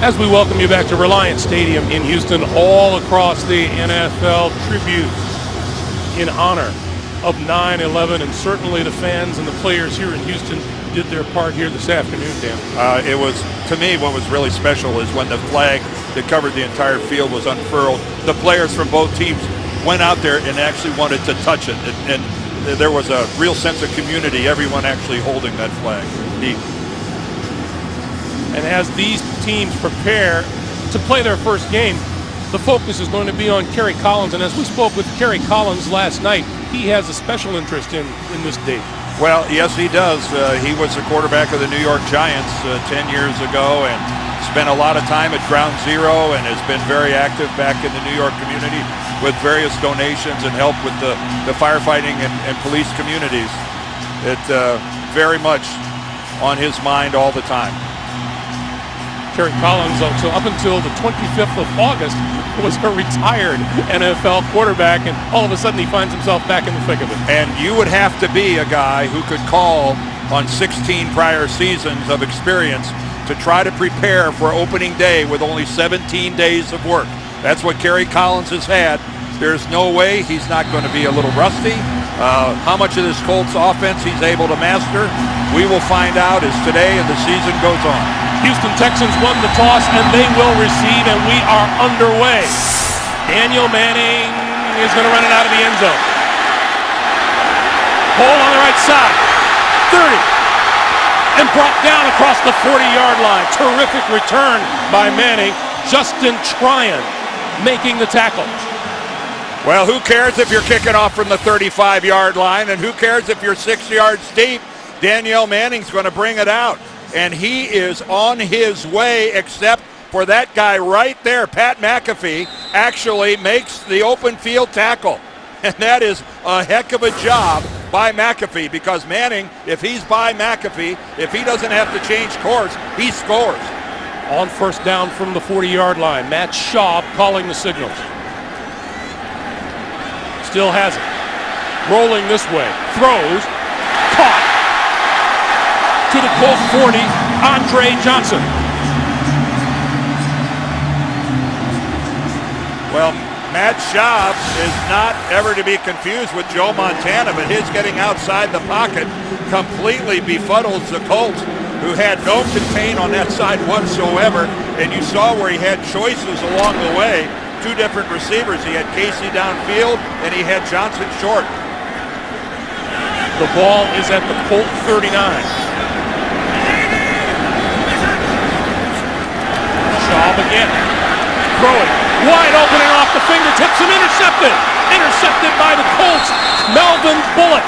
As we welcome you back to Reliance Stadium in Houston, all across the NFL, tribute in honor of 9/11, and certainly the fans and the players here in Houston did their part here this afternoon, Dan. It was, to me, what was really special is when the flag that covered the entire field was unfurled, the players from both teams went out there and actually wanted to touch it, and there was a real sense of community, everyone actually holding that flag. Neat. And as these teams prepare to play their first game, the focus is going to be on Kerry Collins. And as we spoke with Kerry Collins last night, he has a special interest in this date. Well, yes, he does. He was the quarterback of the New York Giants 10 years ago and spent a lot of time at Ground Zero and has been very active back in the New York community with various donations and help with the firefighting and police communities. It's very much on his mind all the time. Kerry Collins, up until the 25th of August, was a retired NFL quarterback, and all of a sudden he finds himself back in the thick of it. And you would have to be a guy who could call on 16 prior seasons of experience to try to prepare for opening day with only 17 days of work. That's what Kerry Collins has had. There's no way he's not going to be a little rusty. How much of this Colts offense he's able to master, we will find out as today and the season goes on. Houston Texans won the toss, and they will receive, and we are underway. Daniel Manning is going to run it out of the end zone. Hole on the right side, 30, and brought down across the 40-yard line. Terrific return by Manning. Justin Tryon making the tackle. Well, who cares if you're kicking off from the 35-yard line, and who cares if you're 6 yards deep? Daniel Manning's going to bring it out. And he is on his way, except for that guy right there. Pat McAfee actually makes the open field tackle. And that is a heck of a job by McAfee, because Manning, if he's by McAfee, if he doesn't have to change course, he scores. On first down from the 40-yard line, Matt Schaub calling the signals. Still has it. Rolling this way. Throws. Caught. To the Colt 40, Andre Johnson. Well, Matt Schaub is not ever to be confused with Joe Montana, but his getting outside the pocket completely befuddles the Colts, who had no contain on that side whatsoever. And you saw where he had choices along the way. Two different receivers. He had Casey downfield, and he had Johnson short. The ball is at the Colt 39. Schaub again, throwing, wide open and off the fingertips and intercepted. Intercepted by the Colts, Melvin Bullock.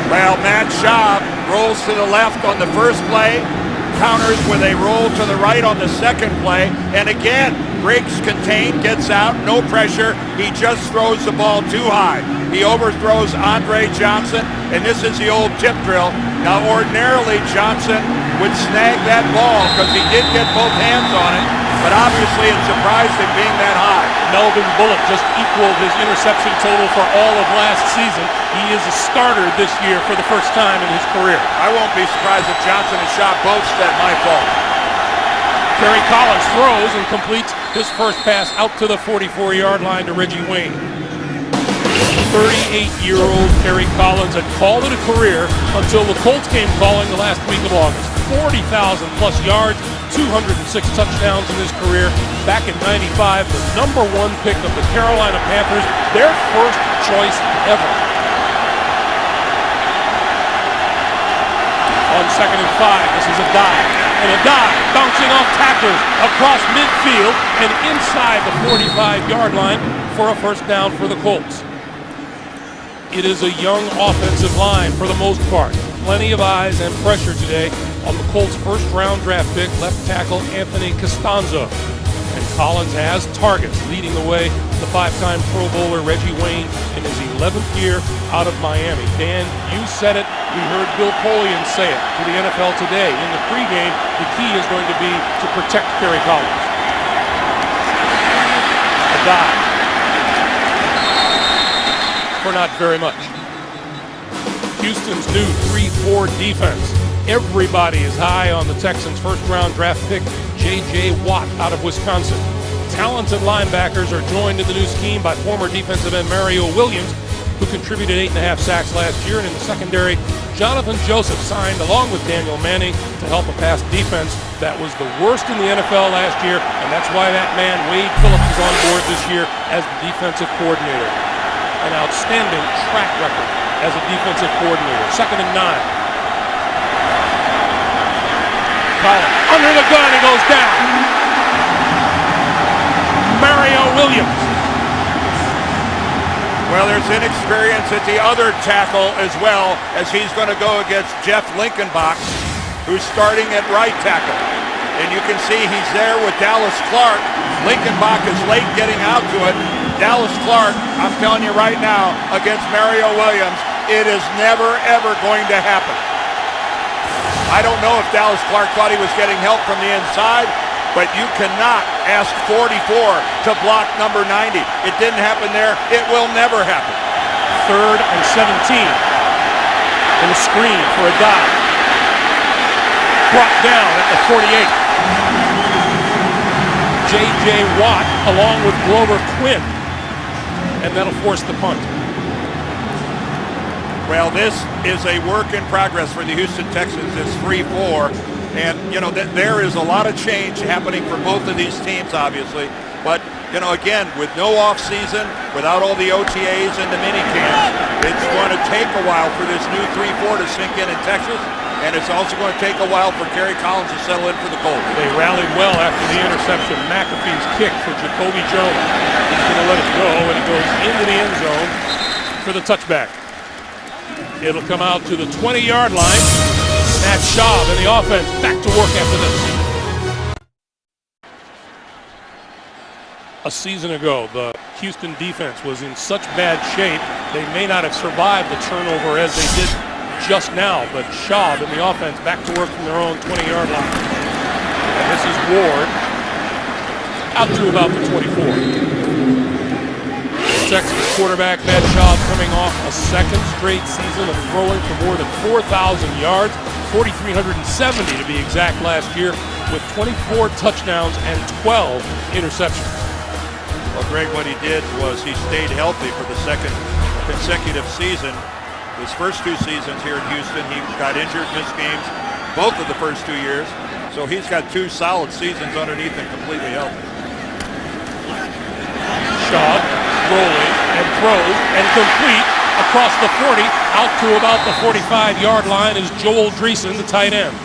Well, Matt Schaub rolls to the left on the first play, counters with a roll to the right on the second play, and again, breaks contained, gets out, no pressure. He just throws the ball too high. He overthrows Andre Johnson, and this is the old tip drill. Now, ordinarily, Johnson would snag that ball because he did get both hands on it, but obviously it surprised him being that high. Melvin Bullock just equaled his interception total for all of last season. He is a starter this year for the first time in his career. I won't be surprised if Johnson and Schaub both said my fault. Kerry Collins throws and completes his first pass out to the 44-yard line to Reggie Wayne. 38-year-old Kerry Collins had called it a career until the Colts came calling the last week of August. 40,000 plus yards, 206 touchdowns in his career. Back in '95, the number one pick of the Carolina Panthers, their first choice ever. On 2nd and 5, this is a dive. And a dive, bouncing off tacklers across midfield and inside the 45-yard line for a first down for the Colts. It is a young offensive line for the most part. Plenty of eyes and pressure today on the Colts' first-round draft pick, left tackle Anthony Costanzo. And Collins has targets, leading the way the five-time Pro Bowler Reggie Wayne in his 11th year out of Miami. Dan, you said it. We heard Bill Polian say it to the NFL today. In the pregame, the key is going to be to protect Kerry Collins. A dive. For not very much. Houston's new 3-4 defense. Everybody is high on the Texans' first-round draft pick, J.J. Watt out of Wisconsin. Talented linebackers are joined in the new scheme by former defensive end Mario Williams, who contributed 8.5 sacks last year. And in the secondary, Jonathan Joseph signed along with Daniel Manning to help a pass defense that was the worst in the NFL last year, and that's why that man, Wade Phillips, is on board this year as the defensive coordinator. An outstanding track record as a defensive coordinator. 2nd and 9. Collins under the gun, he goes down. Mario Williams. Well, there's inexperience at the other tackle as well, as he's going to go against Jeff Linkenbach, who's starting at right tackle. And you can see he's there with Dallas Clark. Linkenbach is late getting out to it. Dallas Clark, I'm telling you right now, against Mario Williams, it is never, ever going to happen. I don't know if Dallas Clark thought he was getting help from the inside, but you cannot ask 44 to block number 90. It didn't happen there. It will never happen. 3rd and 17. And a screen for a dive. Brought down at the 48. J.J. Watt along with Grover Quinn. And that'll force the punt. Well, this is a work in progress for the Houston Texans. It's 3-4. And, you know, there is a lot of change happening for both of these teams, obviously. But, you know, again, with no offseason, without all the OTAs and the minicamps, it's going to take a while for this new 3-4 to sink in Texas. And it's also going to take a while for Kerry Collins to settle in for the Colts. They rallied well after the interception. McAfee's kick for Jacoby Jones. He's going to let it go, and it goes into the end zone for the touchback. It'll come out to the 20-yard line. Matt Schaub and the offense back to work after this. A season ago, the Houston defense was in such bad shape, they may not have survived the turnover as they did just now, but Schaub and the offense back to work from their own 20-yard line. And this is Ward out to about the 24. Texas quarterback Matt Schaub coming off a second straight season of throwing for more than 4,000 yards, 4,370 to be exact last year, with 24 touchdowns and 12 interceptions. Well, Greg, what he did was he stayed healthy for the second consecutive season. His first 2 seasons here in Houston, he got injured, missed games, both of the first 2 years. So he's got 2 solid seasons underneath and completely healthy. Schaub rolling and throws and complete across the 40, out to about the 45-yard line is Joel Dreesen, the tight end.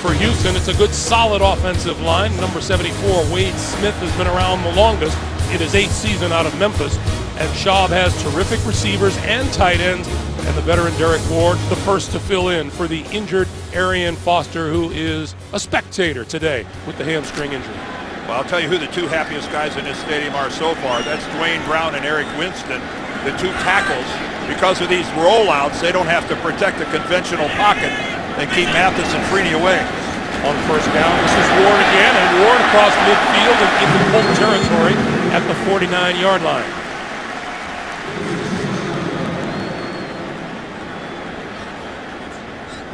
For Houston, it's a good, solid offensive line. Number 74, Wade Smith, has been around the longest in his 8th season out of Memphis. And Schaub has terrific receivers and tight ends. And the veteran Derek Ward, the first to fill in for the injured Arian Foster, who is a spectator today with the hamstring injury. Well, I'll tell you who the 2 happiest guys in this stadium are so far. That's Dwayne Brown and Eric Winston, the 2 tackles. Because of these rollouts, they don't have to protect a conventional pocket and keep Mathis and Freeney away. On first down, this is Ward again, and Ward across midfield and into Colt territory at the 49-yard line.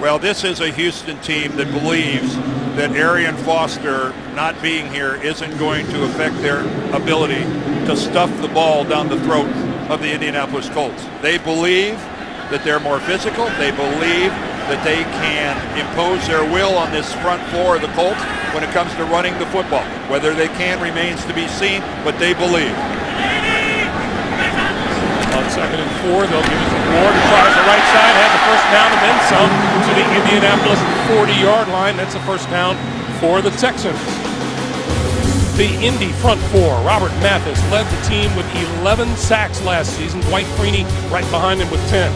Well, this is a Houston team that believes that Arian Foster not being here isn't going to affect their ability to stuff the ball down the throat of the Indianapolis Colts. They believe that they're more physical. They believe that they can impose their will on this front 4 of the Colts when it comes to running the football. Whether they can remains to be seen, but they believe. On 2nd and 4, they'll give it to Ward, who tries the right side, had the first down and then some to the Indianapolis 40-yard line. That's a first down for the Texans. The Indy front 4, Robert Mathis, led the team with 11 sacks last season. Dwight Freeney right behind him with 10.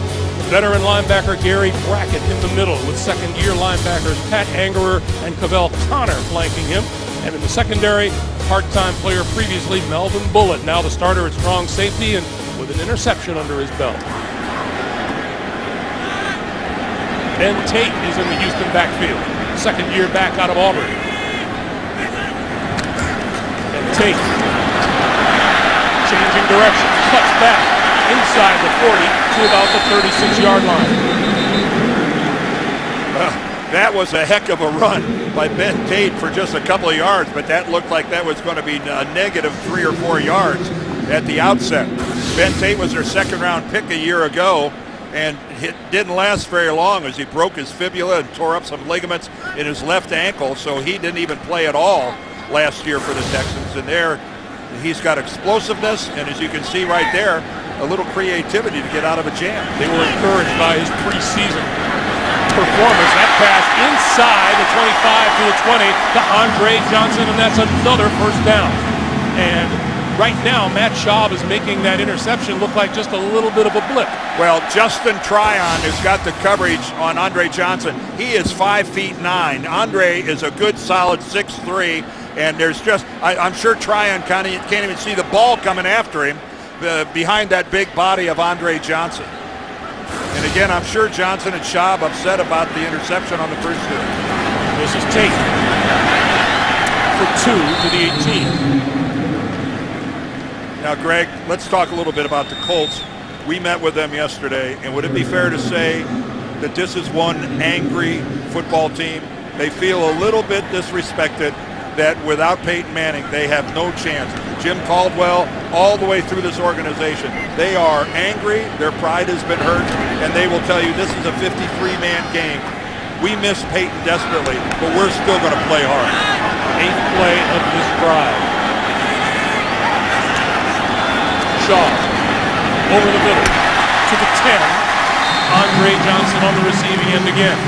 Veteran linebacker Gary Brackett in the middle, with second-year linebackers Pat Angerer and Cavell Connor flanking him. And in the secondary, part-time player previously, Melvin Bullitt, now the starter at strong safety and with an interception under his belt. Ben Tate is in the Houston backfield, second-year back out of Auburn. And Tate changing direction, cuts back inside the 40 to about the 36-yard line. That was a heck of a run by Ben Tate for just a couple of yards, but that looked like that was going to be a negative 3 or 4 yards at the outset. Ben Tate was their second-round pick a year ago, and it didn't last very long as he broke his fibula and tore up some ligaments in his left ankle, so he didn't even play at all last year for the Texans. And there, he's got explosiveness, and as you can see right there, a little creativity to get out of a jam. They were encouraged by his preseason performance. That pass inside the 25 to the 20 to Andre Johnson, and that's another first down. And right now, Matt Schaub is making that interception look like just a little bit of a blip. Well, Justin Tryon has got the coverage on Andre Johnson. He is 5'9". Andre is a good solid 6'3", and there's just, I'm sure Tryon can't even see the ball coming after him behind that big body of Andre Johnson. And again, I'm sure Johnson and Schaub upset about the interception on the first two. This is Tate for 2 to the 18. Now, Greg, let's talk a little bit about the Colts. We met with them yesterday, and would it be fair to say that this is one angry football team? They feel a little bit disrespected that without Peyton Manning, they have no chance. Jim Caldwell, all the way through this organization, they are angry, their pride has been hurt, and they will tell you this is a 53-man game. We miss Peyton desperately, but we're still going to play hard. 8th play of this drive. Shaw over the middle to the 10. Andre Johnson on the receiving end again.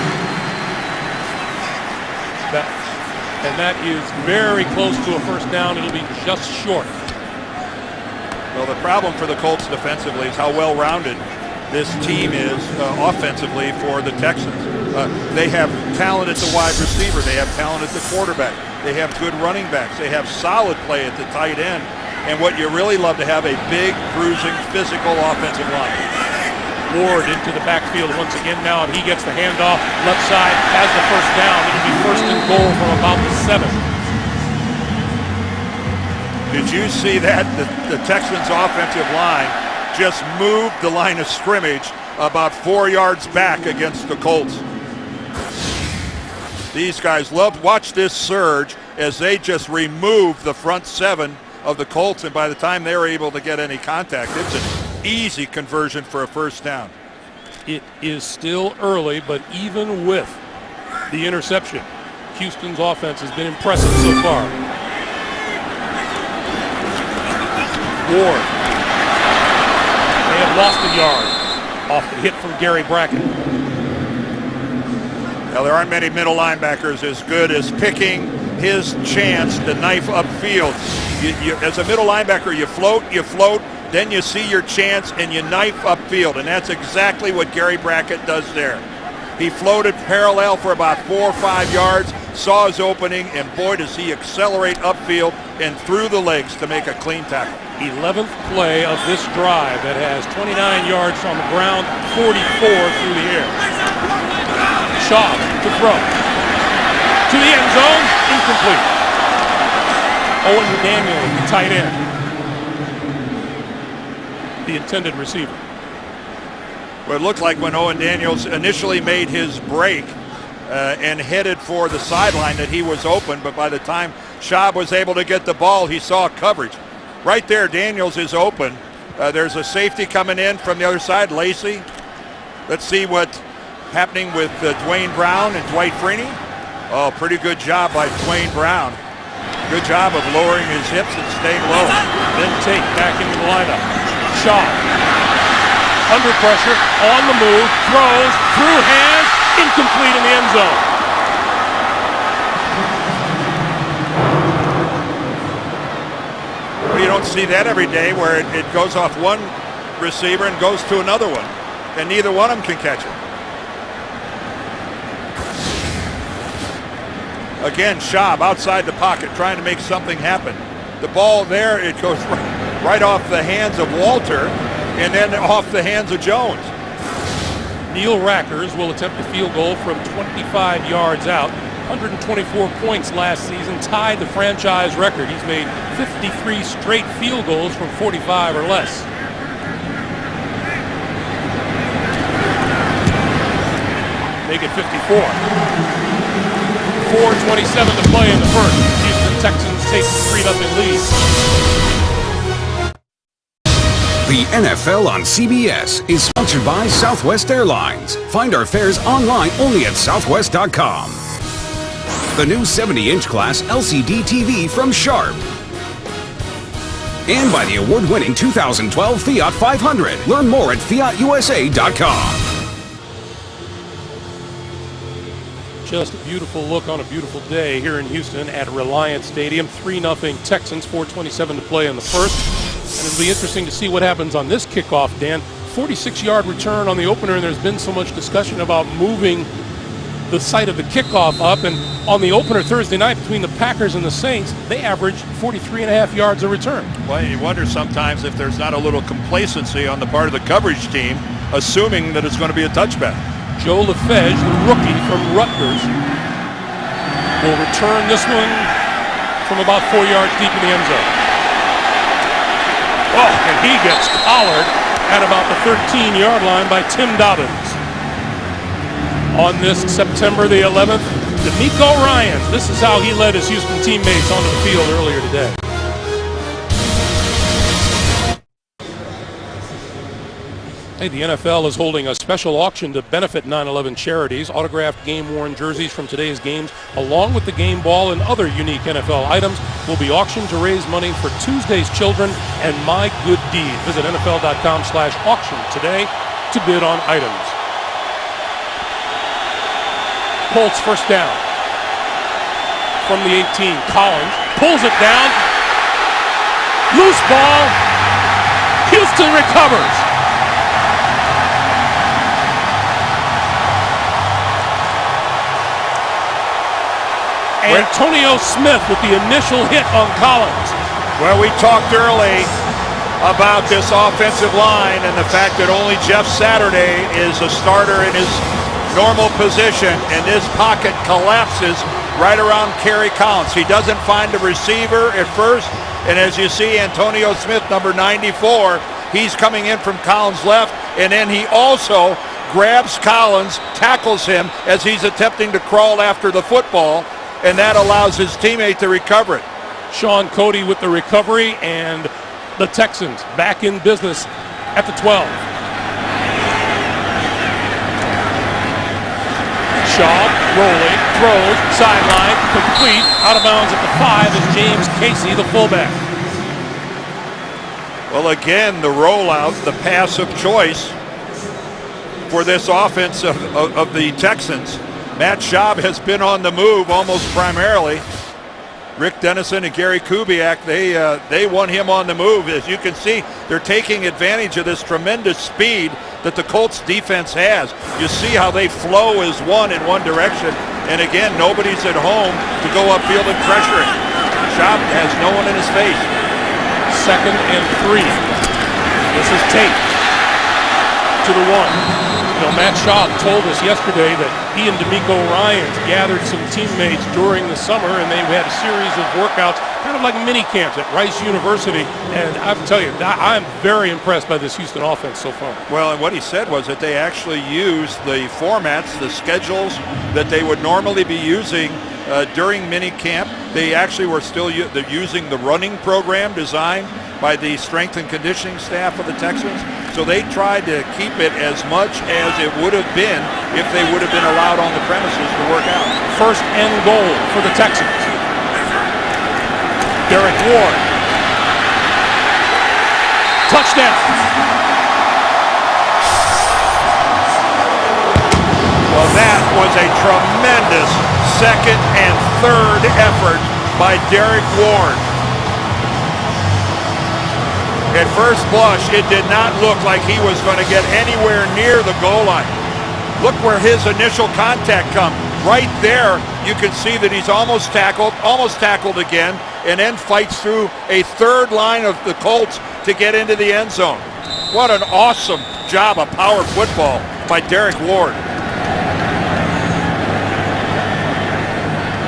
And that is very close to a first down. It'll be just short. Well, the problem for the Colts defensively is how well-rounded this team is offensively for the Texans. They have talent at the wide receiver. They have talent at the quarterback. They have good running backs. They have solid play at the tight end. And what you really love to have, a big, bruising, physical offensive line. Ward into the backfield once again now, and he gets the handoff left side, has the first down. It'll be first and goal from about the 7. Did you see that? The Texans offensive line just moved the line of scrimmage about 4 yards back against the Colts. These guys watch this surge as they just remove the front 7 of the Colts, and by the time they were able to get any contact, it's an easy conversion for a first down. It is still early, but even with the interception, Houston's offense has been impressive so far. Ward. They have lost a yard off the hit from Gary Brackett. Now, there aren't many middle linebackers as good as picking his chance to knife upfield. As a middle linebacker, you float, then you see your chance and you knife upfield, and that's exactly what Gary Brackett does there. He floated parallel for about 4 or 5 yards, saw his opening, and boy, does he accelerate upfield and through the legs to make a clean tackle. 11th play of this drive that has 29 yards on the ground, 44 through the air. Shaw to throw. To the end zone, incomplete. Owen Daniel, the tight end. The intended receiver. Well, it looked like when Owen Daniels initially made his break and headed for the sideline that he was open, but by the time Schaub was able to get the ball, he saw coverage. Right there, Daniels is open. There's a safety coming in from the other side, Lacey. Let's see what's happening with Dwayne Brown and Dwight Freeney. Oh, pretty good job by Dwayne Brown. Good job of lowering his hips and staying low. Then Tate back into the lineup. Shaw, under pressure, on the move, throws, through hands, incomplete in the end zone. Well, you don't see that every day where it goes off one receiver and goes to another one, and neither one of them can catch it. Again, Schaub outside the pocket trying to make something happen. The ball there, it goes right off the hands of Walter and then off the hands of Jones. Neil Rackers will attempt a field goal from 25 yards out. 124 points last season, tied the franchise record. He's made 53 straight field goals from 45 or less. make it 54. 4:27 to play in the first. Houston Texans take the 3-0 lead. The NFL on CBS is sponsored by Southwest Airlines. Find our fares online only at southwest.com. The new 70-inch class LCD TV from Sharp. And by the award-winning 2012 Fiat 500. Learn more at fiatusa.com. Just a beautiful look on a beautiful day here in Houston at Reliant Stadium. 3-0 Texans, 4:27 to play in the first. And it'll be interesting to see what happens on this kickoff, Dan. 46-yard return on the opener, and there's been so much discussion about moving the site of the kickoff up. And on the opener Thursday night between the Packers and the Saints, they averaged 43.5 yards a return. Well, you wonder sometimes if there's not a little complacency on the part of the coverage team, assuming that it's going to be a touchback. Joe Lefebvre, the rookie from Rutgers, will return this one from about 4 yards deep in the end zone. Oh, and he gets collared at about the 13-yard line by Tim Dobbins. On this September the 11th, DeMeco Ryans. This is how he led his Houston teammates onto the field earlier today. Hey, the NFL is holding a special auction to benefit 9/11 charities. Autographed game-worn jerseys from today's games, along with the game ball and other unique NFL items, will be auctioned to raise money for Tuesday's Children and My Good Deed. Visit NFL.com/auction today to bid on items. Colts first down from the 18. Collins pulls it down. Loose ball. Houston recovers. Antonio Smith with the initial hit on Collins. Well, we talked early about this offensive line and the fact that only Jeff Saturday is a starter in his normal position, and this pocket collapses right around Kerry Collins. He doesn't find a receiver at first, and as you see, Antonio Smith, number 94, he's coming in from Collins' left, and then he also grabs Collins, tackles him as he's attempting to crawl after the football, and that allows his teammate to recover it. Sean Cody with the recovery, and the Texans back in business at the 12. Shaw rolling, throws, sideline, complete, out of bounds at the 5, and James Casey, the fullback. Well, again, the rollout, the pass of choice for this offense of the Texans. Matt Schaub has been on the move almost primarily. Rick Dennison and Gary Kubiak, they want him on the move. As you can see, they're taking advantage of this tremendous speed that the Colts defense has. You see how they flow as one in one direction. And again, nobody's at home to go upfield and pressure him. Schaub has no one in his face. 2nd and 3. This is Tate to the 1. You know, Matt Schaub told us yesterday that he and DeMeco Ryans gathered some teammates during the summer, and they had a series of workouts, kind of like mini camps at Rice University. And I tell you, I'm very impressed by this Houston offense so far. Well, and what he said was that they actually used the formats, the schedules that they would normally be using during mini camp. They actually were still using the running program designed by the strength and conditioning staff of the Texans. So they tried to keep it as much as it would have been if they would have been allowed on the premises to work out. 1st and goal for the Texans. Derek Ward. Touchdown. Well, that was a tremendous 2nd and 3rd effort by Derek Ward. At first blush, it did not look like he was going to get anywhere near the goal line. Look where his initial contact comes. Right there, you can see that he's almost tackled again, and then fights through a 3rd line of the Colts to get into the end zone. What an awesome job of power football by Derek Ward.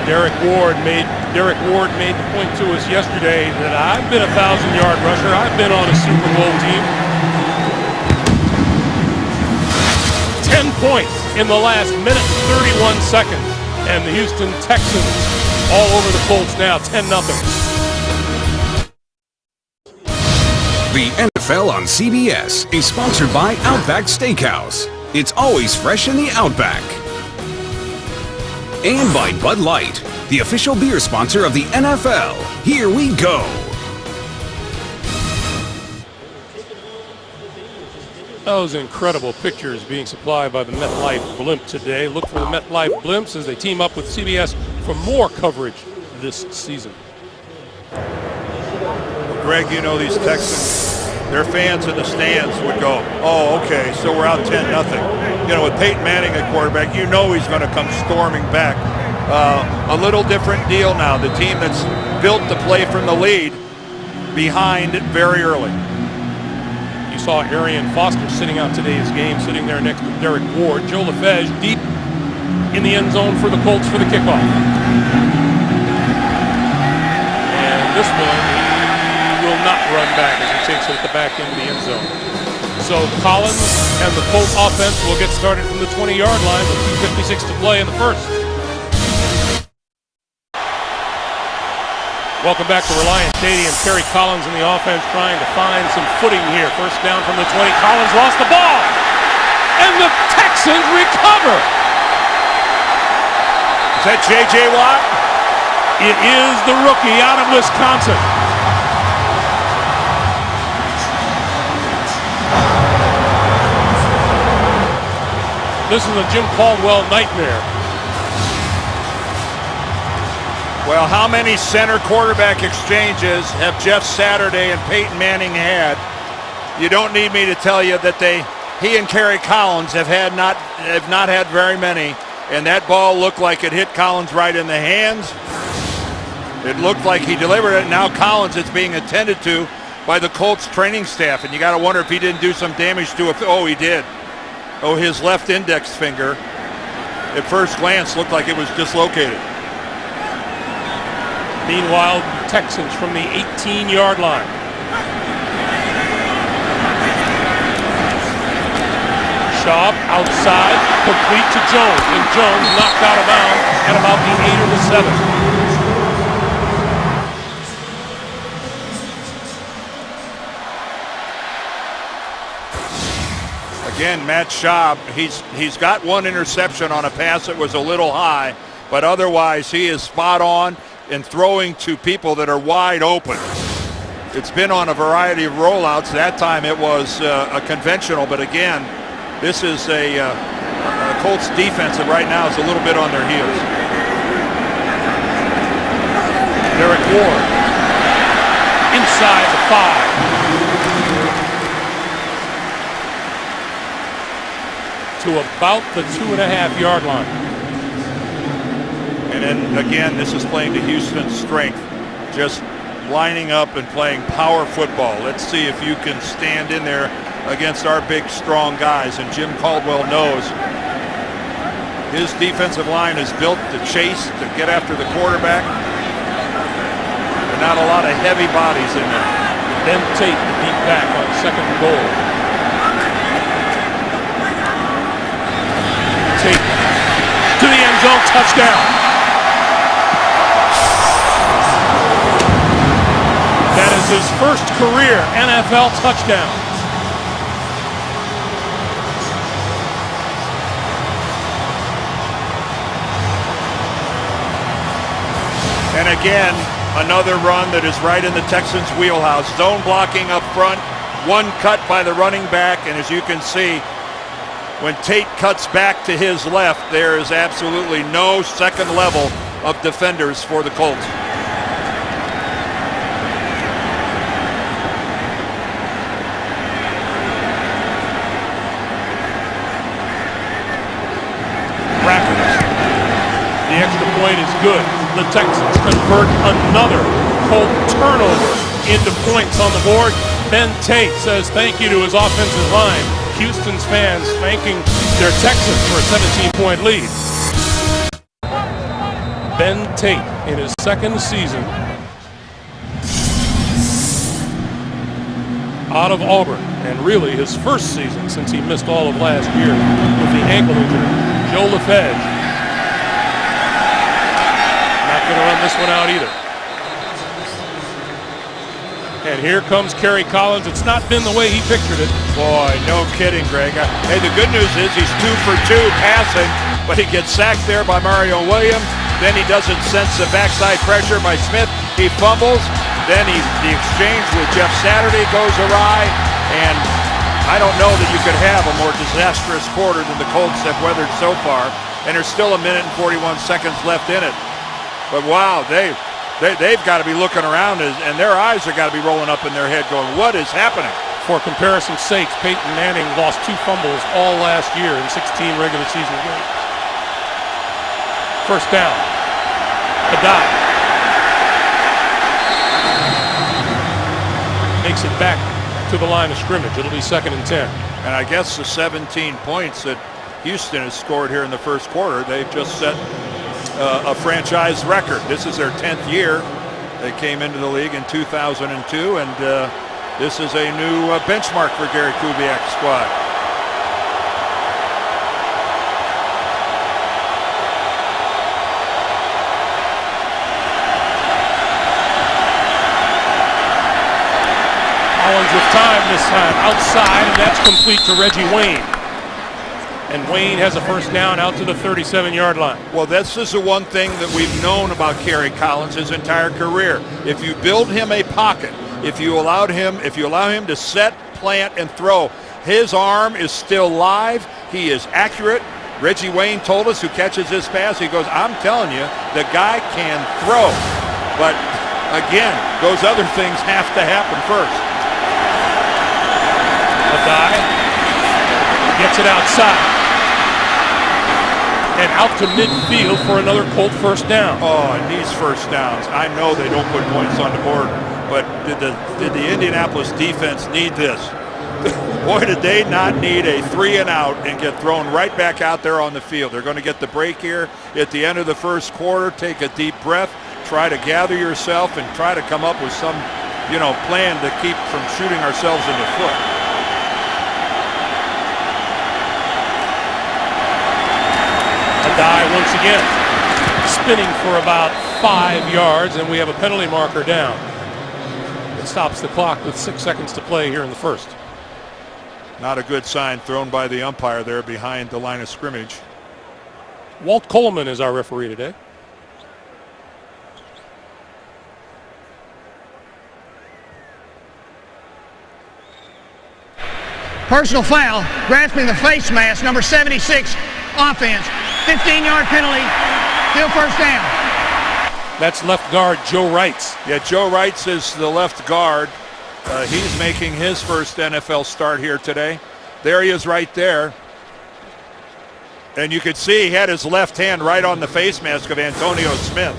Derek Ward made the point to us yesterday that I've been a 1,000-yard rusher. I've been on a Super Bowl team. 10 points in the last minute and 31 seconds. And the Houston Texans all over the Colts now, 10-0. The NFL on CBS is sponsored by Outback Steakhouse. It's always fresh in the Outback. And by Bud Light, the official beer sponsor of the NFL. Here we go. Those incredible pictures being supplied by the MetLife Blimp today. Look for the MetLife Blimps as they team up with CBS for more coverage this season. Well, Greg, you know these Texans, their fans in the stands would go, oh, okay, so we're out 10-0. You know, with Peyton Manning at quarterback, you know he's going to come storming back. A little different deal now. The team that's built to play from the lead behind very early. You saw Arian Foster sitting out today's game, sitting there next to Derek Ward. Joe Lefebvre deep in the end zone for the Colts for the kickoff. And this one, he will not run back as he takes it at the back end of the end zone. So Collins and the Colts offense will get started from the 20-yard line with 2:56 to play in the first. Welcome back to Reliant Stadium. Terry Collins in the offense trying to find some footing here. First down from the 20. Collins lost the ball. And the Texans recover. Is that J.J. Watt? It is the rookie out of Wisconsin. This is a Jim Caldwell nightmare. Well, how many center quarterback exchanges have Jeff Saturday and Peyton Manning had? You don't need me to tell you that he and Kerry Collins have not had very many, and that ball looked like it hit Collins right in the hands. It looked like he delivered it. Now Collins is being attended to by the Colts training staff, and you got to wonder if he didn't do some damage to it. Oh, he did. Oh, his left index finger, at first glance, looked like it was dislocated. Meanwhile, Texans from the 18-yard line. Schaub outside, complete to Jones, and Jones knocked out of bounds at about the 8 or the 7. Again, Matt Schaub, he's got one interception on a pass that was a little high, but otherwise he is spot on in throwing to people that are wide open. It's been on a variety of rollouts. That time it was a conventional, but again, this is a Colts defense that right now is a little bit on their heels. Derek Ward inside the 5 to about the 2.5-yard line. And then again, this is playing to Houston's strength, just lining up and playing power football. Let's see if you can stand in there against our big, strong guys. And Jim Caldwell knows his defensive line is built to chase, to get after the quarterback. There are not a lot of heavy bodies in there. Ben Tate, the deep back on second and goal. Tate to the end zone, touchdown. That is his first career NFL touchdown. And again, another run that is right in the Texans' wheelhouse. Zone blocking up front, one cut by the running back, and as you can see, when Tate cuts back to his left, there is absolutely no second level of defenders for the Colts. The extra point is good. The Texans convert another Colt turnover into points on the board. Ben Tate says thank you to his offensive line. Houston's fans thanking their Texans for a 17-point lead. Ben Tate in his second season out of Auburn and really his first season since he missed all of last year with the ankle injury. Joe Lefebvre. Not going to run this one out either. And here comes Kerry Collins. It's not been the way he pictured it. Boy, no kidding, Greg. Hey, the good news is he's 2 for 2 passing, but he gets sacked there by Mario Williams. Then he doesn't sense the backside pressure by Smith. He fumbles. Then the exchange with Jeff Saturday goes awry. And I don't know that you could have a more disastrous quarter than the Colts have weathered so far. And there's still 1 minute and 41 seconds left in it. But wow, they've got to be looking around, and their eyes have got to be rolling up in their head going, what is happening? For comparison's sake, Peyton Manning lost 2 fumbles all last year in 16 regular season games. First down. Adai makes it back to the line of scrimmage. It'll be 2nd and 10. And I guess the 17 points that Houston has scored here in the first quarter, they've just set a franchise record. This is their 10th year. They came into the league in 2002, and this is a new benchmark for Gary Kubiak's squad. Collins with time this time outside, and that's complete to Reggie Wayne. And Wayne has a first down out to the 37-yard line. Well, this is the one thing that we've known about Kerry Collins his entire career. If you build him a pocket, if you allow him to set, plant, and throw, his arm is still live. He is accurate. Reggie Wayne told us, who catches this pass, he goes, I'm telling you, the guy can throw. But again, those other things have to happen first. Adai gets it outside. And out to midfield for another Colt first down. Oh, and these first downs, I know they don't put points on the board, but did the Indianapolis defense need this? Boy, did they not need a 3 and out and get thrown right back out there on the field. They're going to get the break here at the end of the first quarter. Take a deep breath, try to gather yourself, and try to come up with some, plan to keep from shooting ourselves in the foot. Adai once again spinning for about 5 yards, and we have a penalty marker down. It stops the clock with 6 seconds to play here in the first. Not a good sign thrown by the umpire there behind the line of scrimmage. Walt Coleman is our referee today. Personal foul, grasping the face mask, number 76, offense. 15-yard penalty, still first down. That's left guard Joe Wrights. Yeah, Joe Wrights is the left guard. He's making his first NFL start here today. There he is right there. And you could see he had his left hand right on the face mask of Antonio Smith.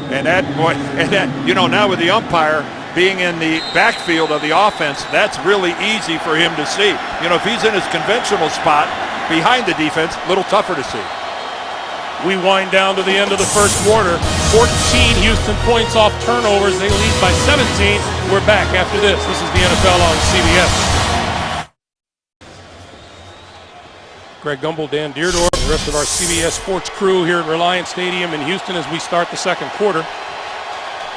And now with the umpire being in the backfield of the offense, that's really easy for him to see. If he's in his conventional spot behind the defense, a little tougher to see. We wind down to the end of the first quarter. 14 Houston points off turnovers. They lead by 17. We're back after this. This is the NFL on CBS. Greg Gumbel, Dan Deerdorf, the rest of our CBS Sports crew here at Reliant Stadium in Houston as we start the second quarter.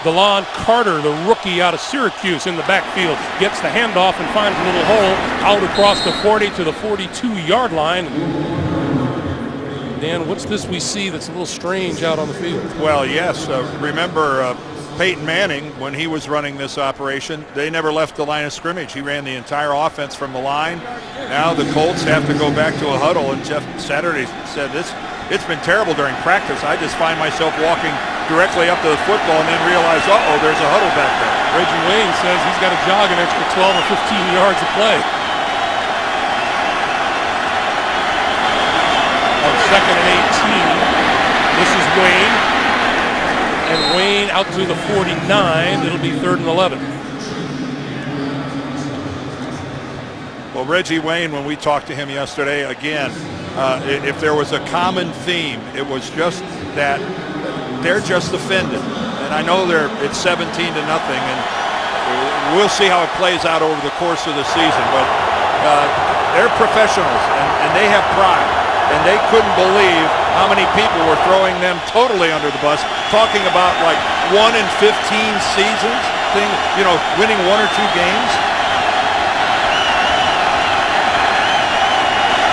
DeLon Carter, the rookie out of Syracuse, in the backfield, gets the handoff and finds a little hole out across the 40 to the 42-yard line. Dan, what's this we see that's a little strange out on the field? Well, yes. Remember Peyton Manning, when he was running this operation, they never left the line of scrimmage. He ran the entire offense from the line. Now the Colts have to go back to a huddle, and Jeff Saturday said it's been terrible during practice. I just find myself walking directly up to the football and then realize, there's a huddle back there. Reggie Wayne says he's got to jog an extra 12 or 15 yards of play. On 2nd and 18, this is Wayne. And Wayne out to the 49. It'll be 3rd and 11. Well, Reggie Wayne, when we talked to him yesterday, again, if there was a common theme, it was just that they're just offended. And I know it's 17-0, and we'll see how it plays out over the course of the season. But they're professionals, and they have pride. And they couldn't believe how many people were throwing them totally under the bus, talking about like 1 in 15 seasons, winning 1 or 2 games.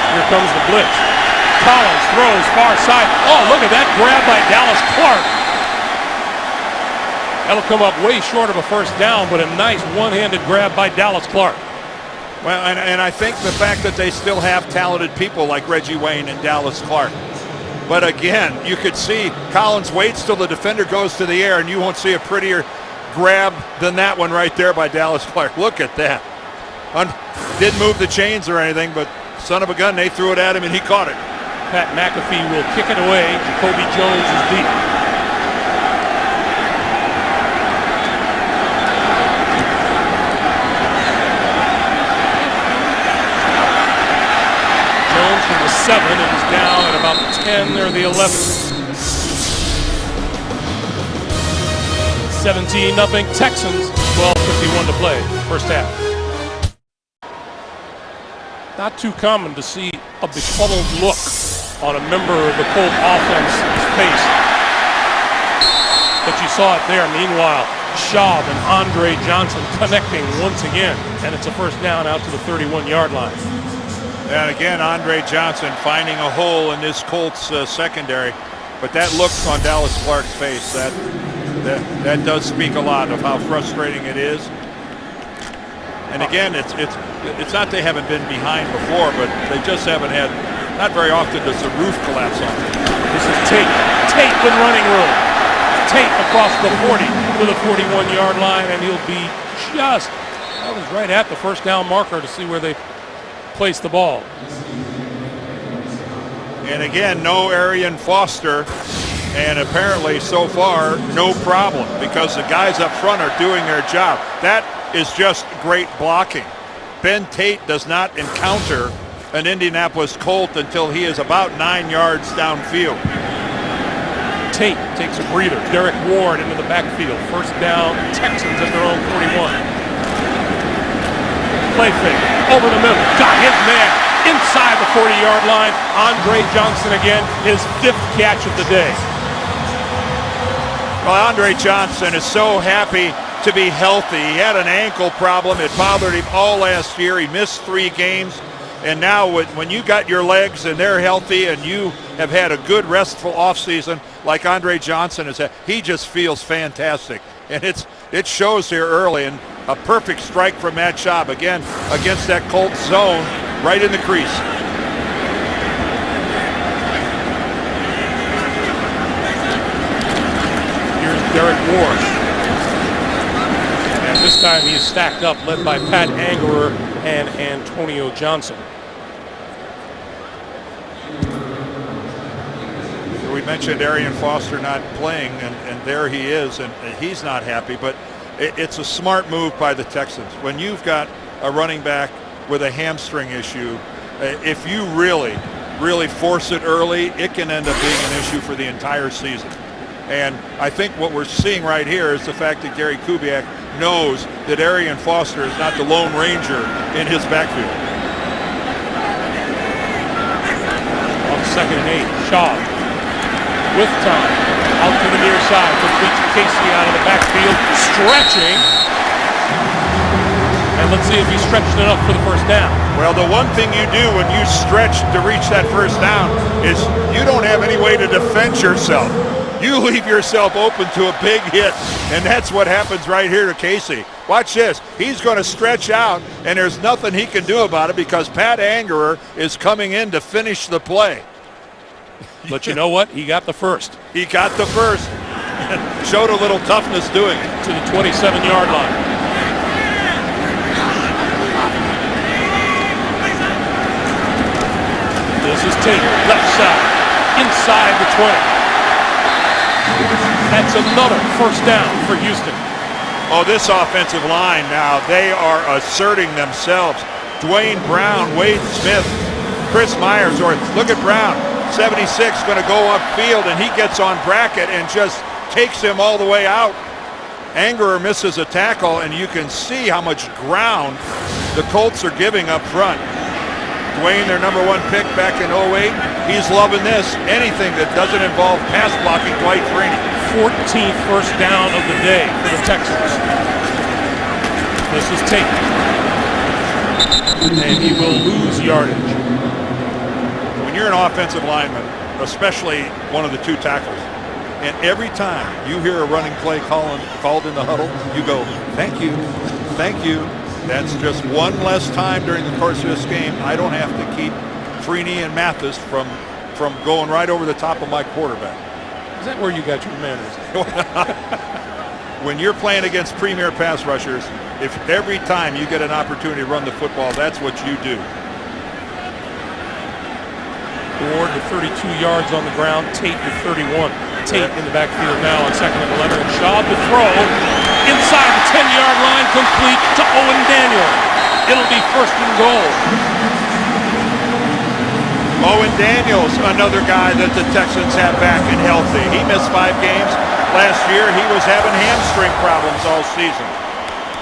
Here comes the blitz. Collins throws far side. Oh, look at that grab by Dallas Clark. That'll come up way short of a first down, but a nice one-handed grab by Dallas Clark. Well, and I think the fact that they still have talented people like Reggie Wayne and Dallas Clark. But again, you could see Collins waits till the defender goes to the air, and you won't see a prettier grab than that one right there by Dallas Clark. Look at that. Didn't move the chains or anything, but son of a gun, they threw it at him and he caught it. Pat McAfee will kick it away. Jacoby Jones is deep. Jones from the 7 and is down at about the 10 or the 11. 17-0 Texans. 12:51 to play. First half. Not too common to see a befuddled look on a member of the Colt offense's face. But you saw it there. Meanwhile, Schaub and Andre Johnson connecting once again. And it's a first down out to the 31-yard line. And again, Andre Johnson finding a hole in this Colts secondary. But that look on Dallas Clark's face, that does speak a lot of how frustrating it is. And again, it's not they haven't been behind before, but they just haven't had, not very often does the roof collapse on them. This is Tate. Tate with running room. Tate across the 40 to the 41-yard line, and he'll be that was right at the first down marker to see where they place the ball. And again, no Arian Foster, and apparently so far, no problem, because the guys up front are doing their job. That is just great blocking. Ben Tate does not encounter an Indianapolis Colt until he is about 9 yards downfield. Tate takes a breather. Derek Ward into the backfield. First down, Texans at their own 41. Play fake, over the middle, got his man inside the 40-yard line. Andre Johnson again, his 5th catch of the day. Well, Andre Johnson is so happy to be healthy. He had an ankle problem. It bothered him all last year. He missed 3 games. And now when you got your legs and they're healthy and you have had a good restful offseason like Andre Johnson has had, he just feels fantastic. And it shows here early, and a perfect strike from Matt Schaub again against that Colts zone right in the crease. Here's Derek Ward. And this time he's stacked up, led by Pat Angerer and Antonio Johnson. We mentioned Arian Foster not playing, and there he is, and he's not happy, but it's a smart move by the Texans. When you've got a running back with a hamstring issue, if you really force it early, it can end up being an issue for the entire season. And I think what we're seeing right here is the fact that Gary Kubiak knows that Arian Foster is not the Lone Ranger in his backfield. On 2nd and 8, Schaub with time, out to the near side, complete to Casey out of the backfield, stretching. And let's see if he stretched enough for the first down. Well, the one thing you do when you stretch to reach that first down is you don't have any way to defend yourself. You leave yourself open to a big hit, and that's what happens right here to Casey. Watch this. He's going to stretch out, and there's nothing he can do about it because Pat Angerer is coming in to finish the play. But you know what? He got the first. He got the first. Showed a little toughness doing it. To the 27-yard line. This is Tate, left side, inside the 20. That's another first down for Houston. Oh, this offensive line now, they are asserting themselves. Dwayne Brown, Wade Smith, Chris Myers, or look at Brown. 76 going to go upfield, and he gets on Brackett and just takes him all the way out. Angerer misses a tackle, and you can see how much ground the Colts are giving up front. Dwayne, their number 1 pick back in 08, he's loving this. Anything that doesn't involve pass blocking, Dwight Freeney. 14th first down of the day for the Texans. This is taken. And he will lose yardage. When you're an offensive lineman, especially one of the 2 tackles, and every time you hear a running play called in the huddle, you go, thank you, thank you. That's just one less time during the course of this game. I don't have to keep Freeney and Mathis from going right over the top of my quarterback. Is that where you got your manners? When you're playing against premier pass rushers, if every time you get an opportunity to run the football, that's what you do. Ward to 32 yards on the ground, Tate to 31. Tate in the backfield now on 2nd and 11, and Shaw to throw inside the 10-yard line, complete to Owen Daniel. It'll be 1st and goal. Owen Daniels, another guy that the Texans have back and healthy. He missed 5 games last year. He was having hamstring problems all season.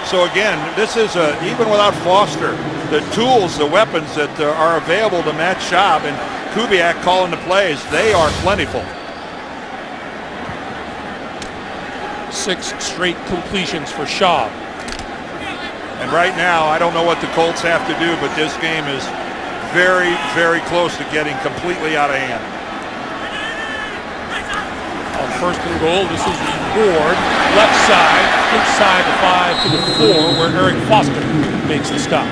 So again, this is even without Foster, the tools, the weapons that are available to Matt Schaub and Kubiak calling the plays, they are plentiful. 6 straight completions for Schaub. And right now, I don't know what the Colts have to do, but this game is very, very close to getting completely out of hand. On 1st and goal, this is Ward, left side, inside the 5 to the 4, where Eric Foster makes the stop.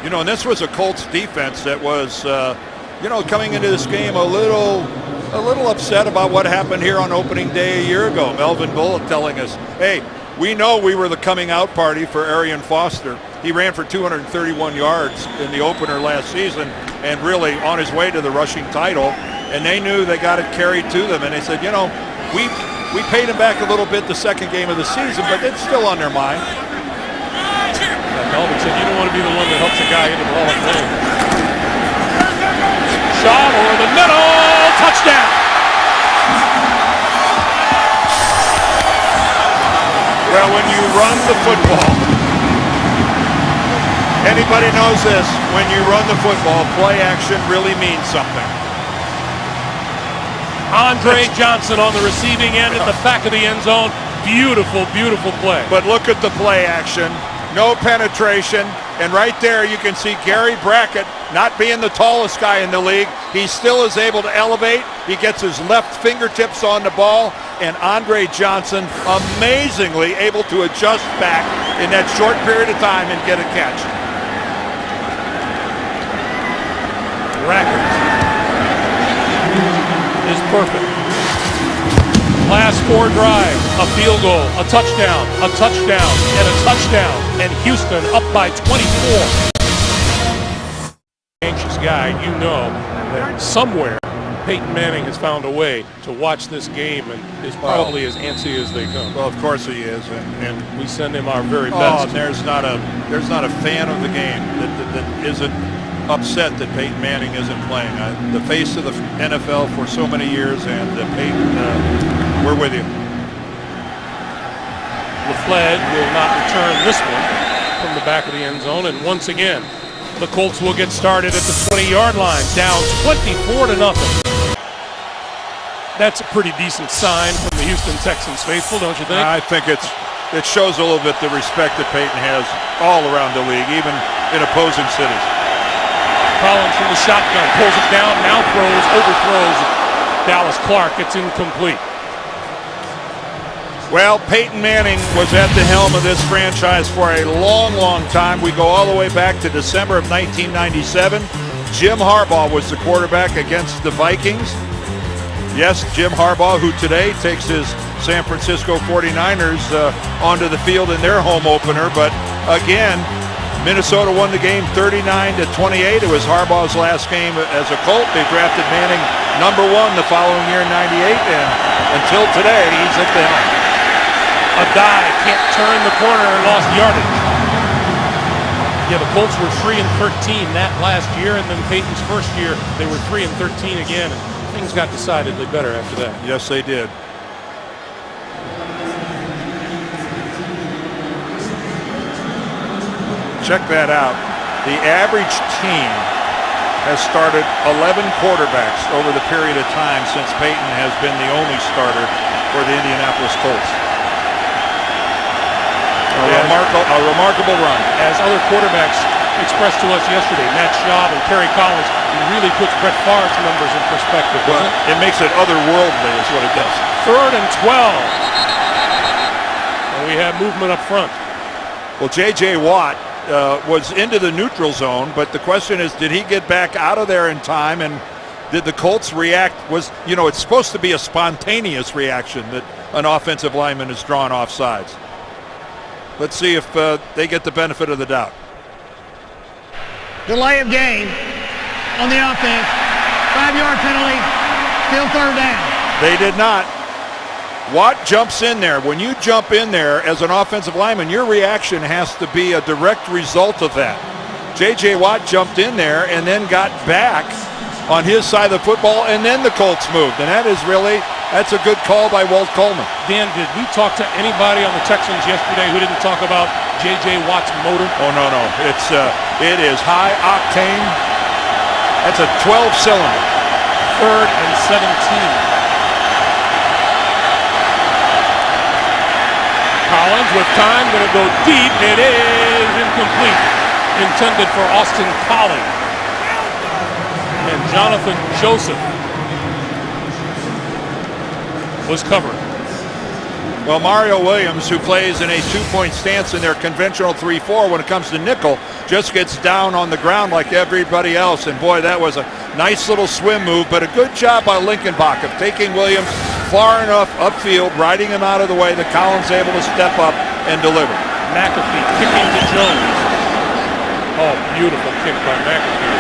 You know, and this was a Colts defense that was, coming into this game a little upset about what happened here on opening day a year ago. Melvin Bullock telling us, hey, we know we were the coming out party for Arian Foster. He ran for 231 yards in the opener last season and really on his way to the rushing title. And they knew they got it carried to them. And they said, we paid him back a little bit the 2nd game of the season, but it's still on their mind. Melvin said, you don't want to be the one that helps a guy into the Hall of Fame. Shot over the middle, touchdown. Well, when you run the football, anybody knows this, when you run the football, play action really means something. Andre Johnson on the receiving end at the back of the end zone. Beautiful, beautiful play. But look at the play action. No penetration. And right there you can see Gary Brackett, not being the tallest guy in the league, he still is able to elevate. He gets his left fingertips on the ball. And Andre Johnson amazingly able to adjust back in that short period of time and get a catch. Brackett is perfect. Last 4 drives, a field goal, a touchdown, and a touchdown. And Houston up by 24. Anxious guy, you know that somewhere Peyton Manning has found a way to watch this game and is probably as antsy as they come. Well, of course he is, and we send him our very best. There's not a fan of the game that isn't upset that Peyton Manning isn't playing. The face of the NFL for so many years, and Peyton, we're with you. LaFleur will not return this one from the back of the end zone, and once again, the Colts will get started at the 20-yard line, down 24-0. That's a pretty decent sign from the Houston Texans faithful, don't you think? I think it shows a little bit the respect that Peyton has all around the league, even in opposing cities. Collins from the shotgun, pulls it down, now throws, overthrows Dallas Clark. It's incomplete. Well, Peyton Manning was at the helm of this franchise for a long, long time. We go all the way back to December of 1997. Jim Harbaugh was the quarterback against the Vikings. Yes, Jim Harbaugh, who today takes his San Francisco 49ers onto the field in their home opener. But again, Minnesota won the game 39-28. It was Harbaugh's last game as a Colt. They drafted Manning number 1 the following year in 98, and until today, he's at the helm. A dive, can't turn the corner and lost yardage. Yeah, the Colts were 3-13 that last year, and then Peyton's first year, they were 3-13 again, and things got decidedly better after that. Yes, they did. check that out. The average team has started 11 quarterbacks over the period of time since Peyton has been the only starter for the Indianapolis Colts. A remarkable run. As other quarterbacks expressed to us yesterday, Matt Schaub and Kerry Collins, it really puts Brett Favre's numbers in perspective, doesn't it? It makes it otherworldly is what it does. 3rd and 12. And we have movement up front. Well, J.J. Watt was into the neutral zone, but the question is, did he get back out of there in time, and did the Colts react? It's supposed to be a spontaneous reaction that an offensive lineman is drawn off sides. Let's see if they get the benefit of the doubt. Delay of game on the offense. 5-yard penalty. Still 3rd down. They did not. Watt jumps in there. When you jump in there as an offensive lineman, your reaction has to be a direct result of that. J.J. Watt jumped in there and then got back on his side of the football, and then the Colts moved. And that's a good call by Walt Coleman. Dan, did we talk to anybody on the Texans yesterday who didn't talk about J.J. Watt's motor? Oh, no. It is high octane. That's a 12-cylinder. 3rd and 17. Collins with time, going to go deep. It is incomplete. Intended for Austin Collie. And Jonathan Joseph was covered. Well, Mario Williams, who plays in a 2-point stance in their conventional 3-4 when it comes to nickel, just gets down on the ground like everybody else. And boy, that was a nice little swim move, but a good job by Linkenbach of taking Williams far enough upfield, riding him out of the way that Collins able to step up and deliver. McAfee kicking to Jones. Oh, beautiful kick by McAfee.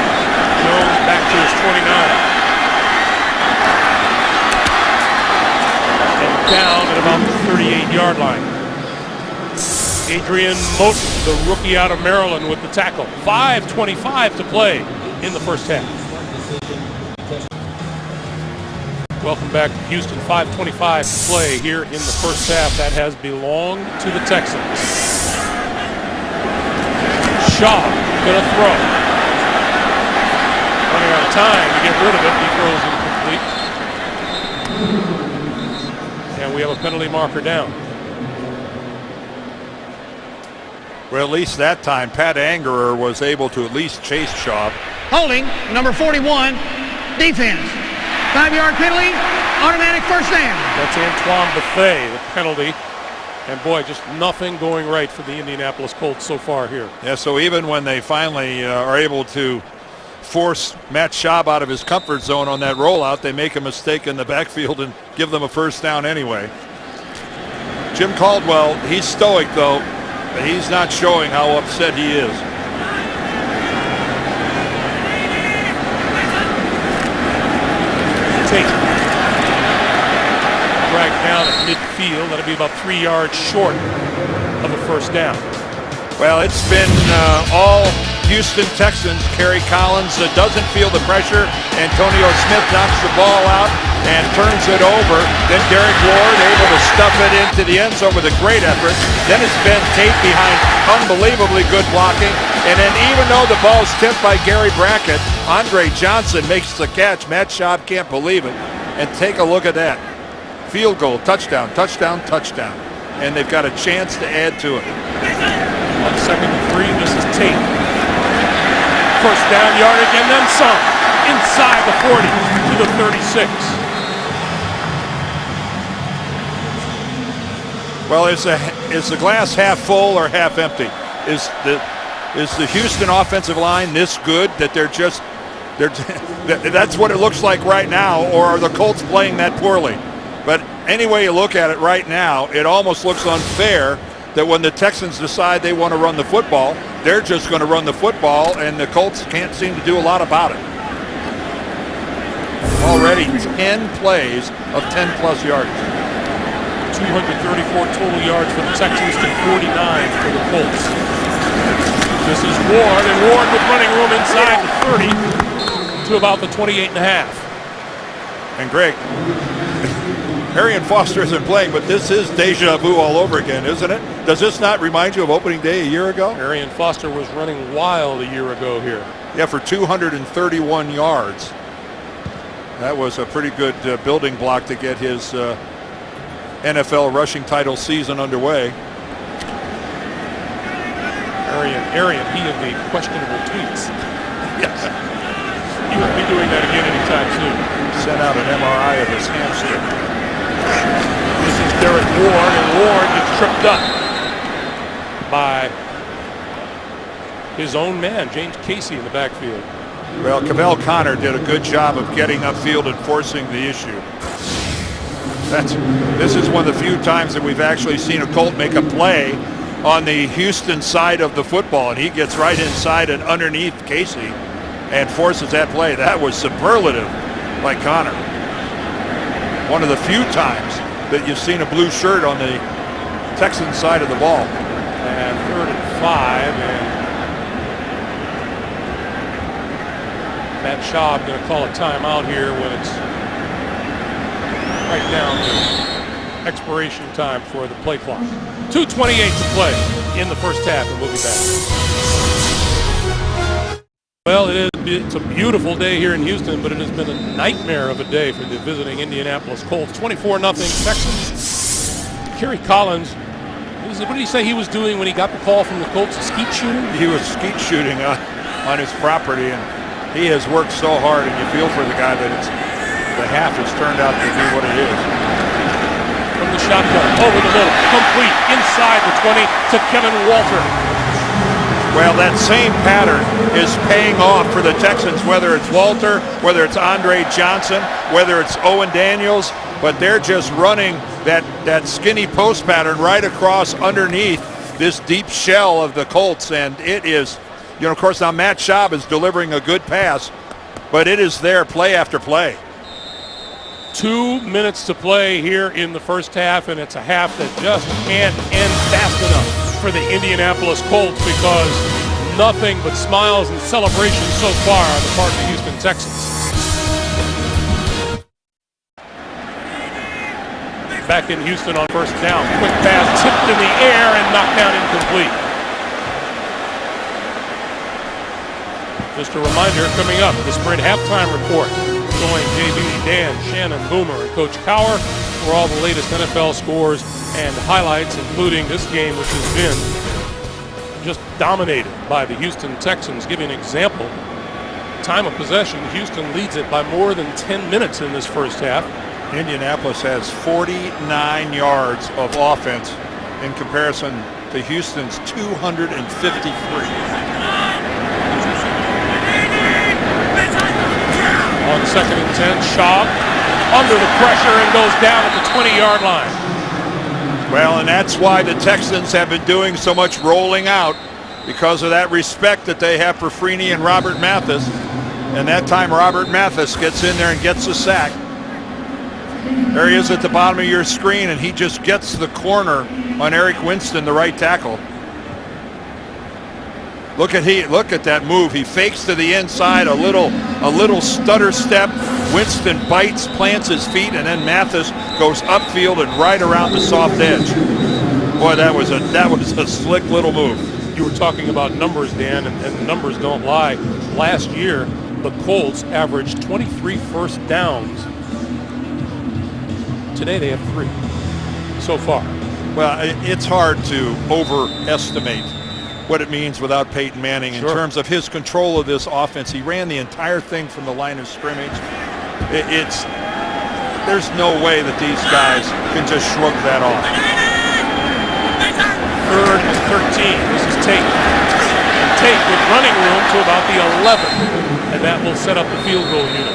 Jones back to his 29. And down at about the 38-yard line. Adrian Moten, the rookie out of Maryland, with the tackle. 5:25 to play in the first half. Welcome back to Houston. 5:25 to play here in the first half. That has belonged to the Texans. Shaw gonna throw. Running out of time to get rid of it. He throws incomplete. And we have a penalty marker down. Well, at least that time, Pat Angerer was able to at least chase Shaw. Holding, number 41, defense. 5-yard penalty, automatic first down. That's Antoine Bethea, the penalty. And boy, just nothing going right for the Indianapolis Colts so far here. Yeah, so even when they finally are able to force Matt Schaub out of his comfort zone on that rollout, they make a mistake in the backfield and give them a first down anyway. Jim Caldwell, he's stoic though, but he's not showing how upset he is. Tate dragged down at midfield. That'll be about 3 yards short of a first down. Well, it's been all Houston Texans. Kerry Collins doesn't feel the pressure. Antonio Smith knocks the ball out and turns it over. Then Derek Ward able to stuff it into the end zone with a great effort. Then it's Ben Tate behind unbelievably good blocking. And then even though the ball's tipped by Gary Brackett, Andre Johnson makes the catch. Matt Schaub can't believe it. And take a look at that. Field goal, touchdown, touchdown, touchdown. And they've got a chance to add to it. On 2nd and 3, this is Tate. First down yardage and then some. Inside the 40 to the 36. Well, is the glass half full or half empty? Is the Houston offensive line this good that that's what it looks like right now, or are the Colts playing that poorly? But any way you look at it right now, it almost looks unfair that when the Texans decide they want to run the football, they're just going to run the football, and the Colts can't seem to do a lot about it. Already 10 plays of 10-plus yards. 234 total yards for the Texans to 49 for the Colts. This is Ward, and Ward with running room inside the 30 to about the 28 and a half. And Greg, Arian Foster isn't playing, but this is deja vu all over again, isn't it? Does this not remind you of opening day a year ago? Arian Foster was running wild a year ago here. Yeah, for 231 yards. That was a pretty good building block to get his NFL rushing title season underway. Arian, he and the questionable tweets. Yes. He won't be doing that again anytime soon. Sent out an MRI of his hamstring. This is Derek Ward, and Ward gets tripped up by his own man, James Casey, in the backfield. Well, Cavell Connor did a good job of getting upfield and forcing the issue. This is one of the few times that we've actually seen a Colt make a play on the Houston side of the football, and he gets right inside and underneath Casey and forces that play. That was superlative by Connor. One of the few times that you've seen a blue shirt on the Texans side of the ball. And 3rd and 5, and Matt Schaub going to call a timeout here when it's right down to expiration time for the play clock. 2:28 to play in the first half, and we'll be back. Well, it's a beautiful day here in Houston, but it has been a nightmare of a day for the visiting Indianapolis Colts. 24-0 Texans. Kerry Collins, what did he say he was doing when he got the call from the Colts? Skeet shooting? He was skeet shooting on his property, and he has worked so hard, and you feel for the guy that the half has turned out to be what it is. From the shotgun, over the middle, complete, inside the 20 to Kevin Walter. Well, that same pattern is paying off for the Texans, whether it's Walter, whether it's Andre Johnson, whether it's Owen Daniels, but they're just running that skinny post pattern right across underneath this deep shell of the Colts, and it is, of course, now Matt Schaub is delivering a good pass, but it is there play after play. 2 minutes to play here in the first half, and it's a half that just can't end fast enough for the Indianapolis Colts, because nothing but smiles and celebrations so far on the part of the Houston Texans. Back in Houston on first down. Quick pass tipped in the air and knocked down incomplete. Just a reminder, coming up, the Sprint halftime report. Join JB, Dan, Shannon, Boomer, and Coach Cower for all the latest NFL scores and highlights, including this game, which has been just dominated by the Houston Texans. Give you an example. Time of possession, Houston leads it by more than 10 minutes in this first half. Indianapolis has 49 yards of offense in comparison to Houston's 253. On 2nd and 10, Schaub under the pressure and goes down at the 20-yard line. Well, and that's why the Texans have been doing so much rolling out, because of that respect that they have for Freeney and Robert Mathis. And that time Robert Mathis gets in there and gets a sack. There he is at the bottom of your screen, and he just gets the corner on Eric Winston, the right tackle. Look at that move. He fakes to the inside, a little stutter step. Winston bites, plants his feet, and then Mathis goes upfield and right around the soft edge. Boy, that was a slick little move. You were talking about numbers, Dan, and the numbers don't lie. Last year, the Colts averaged 23 first downs. Today they have 3 so far. Well, it's hard to overestimate what it means without Peyton Manning in terms of his control of this offense. He ran the entire thing from the line of scrimmage. There's no way that these guys can just shrug that off. 3rd and 13. This is Tate. Tate with running room to about the 11, and that will set up the field goal unit.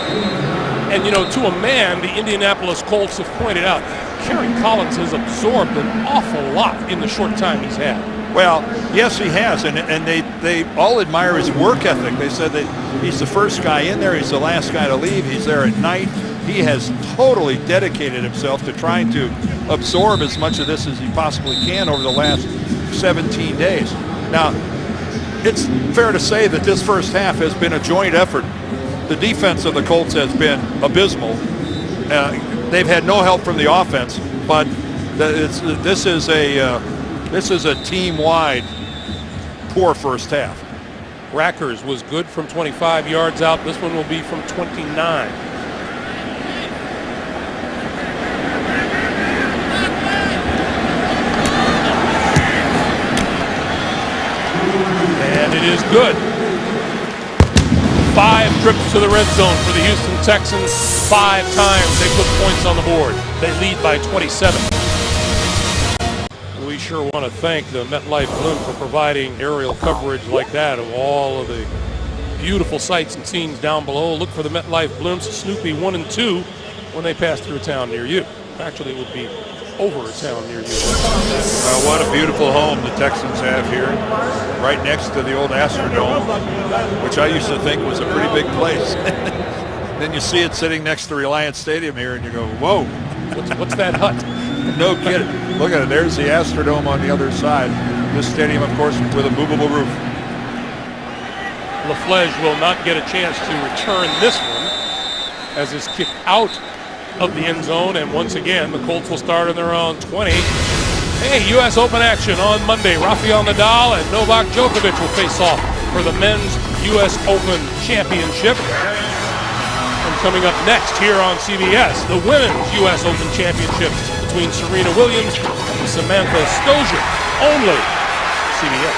And to a man, the Indianapolis Colts have pointed out, Kerry Collins has absorbed an awful lot in the short time he's had. Well, yes, he has, and they all admire his work ethic. They said that he's the first guy in there, he's the last guy to leave, he's there at night. He has totally dedicated himself to trying to absorb as much of this as he possibly can over the last 17 days. Now, it's fair to say that this first half has been a joint effort. The defense of the Colts has been abysmal. they've had no help from the offense, but this is a team-wide poor first half. Rackers was good from 25 yards out. This one will be from 29. And it is good. 5 trips to the red zone for the Houston Texans. 5 times they put points on the board. They lead by 27. We sure want to thank the MetLife Bloom for providing aerial coverage like that of all of the beautiful sights and scenes down below. Look for the MetLife Blooms, Snoopy 1 and 2 when they pass through a town near you. Actually, it would be over a town near you. What a beautiful home the Texans have here, right next to the old Astrodome, which I used to think was a pretty big place. Then you see it sitting next to Reliance Stadium here, and you go, whoa. What's that hut? No kidding. Look at it. There's the Astrodome on the other side. This stadium, of course, with a movable roof. LaFlege will not get a chance to return this one as is kicked out of the end zone, and once again the Colts will start on their own 20. Hey, U.S. Open action on Monday. Rafael Nadal and Novak Djokovic will face off for the men's U.S. Open Championship. And coming up next here on CBS, the women's U.S. Open Championship between Serena Williams and Samantha Stosur. Only CBS.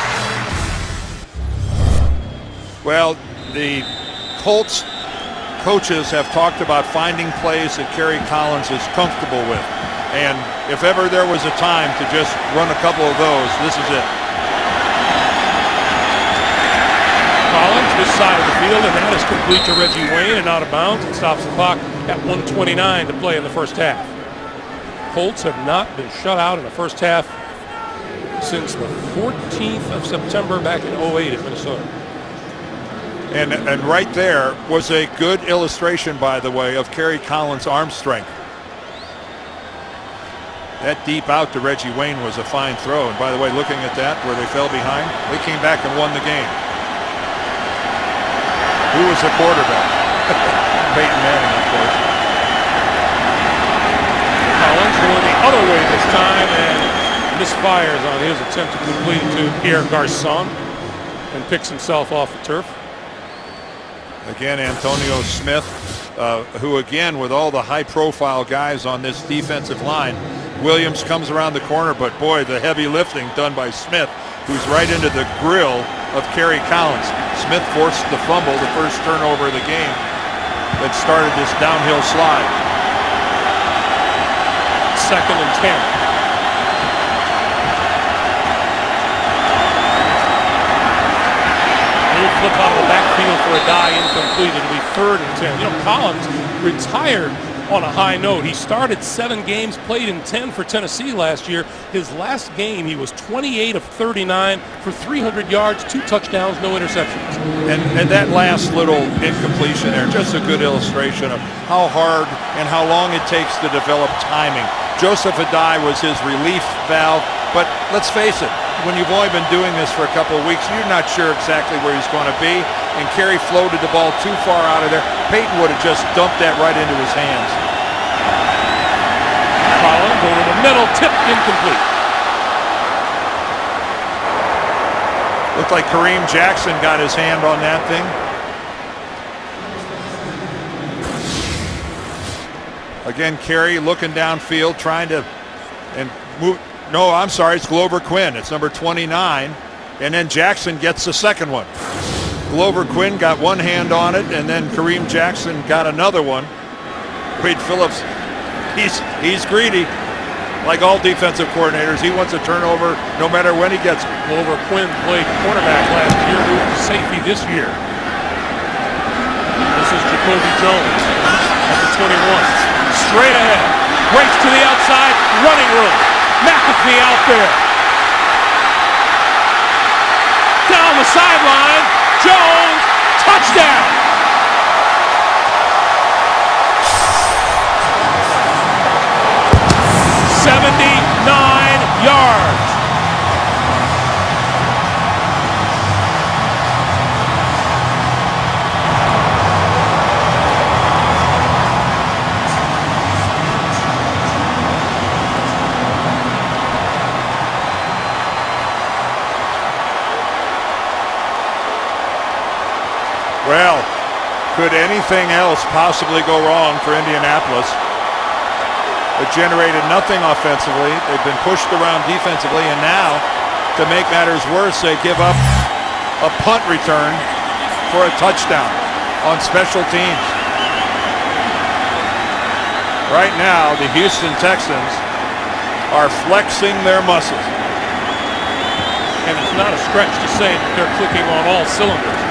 Well, the Colts coaches have talked about finding plays that Kerry Collins is comfortable with. And if ever there was a time to just run a couple of those, this is it. Collins, this side of the field, and that is complete to Reggie Wayne and out of bounds. It stops the clock at 1:29 to play in the first half. Colts have not been shut out in the first half since the 14th of September back in 08 at Minnesota. And right there was a good illustration, by the way, of Kerry Collins' arm strength. That deep out to Reggie Wayne was a fine throw. And by the way, looking at that, where they fell behind, they came back and won the game. Who was the quarterback? Peyton Manning, of course. Collins going the other way this time and misfires on his attempt to complete it to Pierre Garçon and picks himself off the turf. Again, Antonio Smith, who again, with all the high-profile guys on this defensive line, Williams comes around the corner, but boy, the heavy lifting done by Smith, who's right into the grill of Kerry Collins. Smith forced the fumble, the first turnover of the game that started this downhill slide. 2nd and 10. Flip out of the backfield for a die, incomplete. It'll be 3rd and 10. You know, Collins retired on a high note. He started 7 games, played in 10 for Tennessee last year. His last game, he was 28 of 39 for 300 yards, 2 touchdowns, no interceptions. And that last little incompletion there, just a good illustration of how hard and how long it takes to develop timing. Joseph Adai was his relief valve, but let's face it, when you've only been doing this for a couple of weeks, you're not sure exactly where he's going to be. And Kerry floated the ball too far out of there. Peyton would have just dumped that right into his hands. Collins going to the middle, tipped incomplete. Looked like Kareem Jackson got his hand on that thing. Again, Kerry looking downfield, trying to move. No, I'm sorry, it's Glover Quinn. It's number 29. And then Jackson gets the second one. Glover Quinn got one hand on it, and then Kareem Jackson got another one. Wade Phillips, he's greedy. Like all defensive coordinators, he wants a turnover no matter when he gets it. Glover Quinn played cornerback last year, moved to safety this year. This is Jacoby Jones at the 21. Straight ahead, breaks to the outside, running room. McAfee out there. Down the sideline, Jones, touchdown. $79 yards. Well, could anything else possibly go wrong for Indianapolis? It generated nothing offensively. They've been pushed around defensively, and now, to make matters worse, they give up a punt return for a touchdown on special teams. Right now, the Houston Texans are flexing their muscles. And it's not a stretch to say that they're clicking on all cylinders.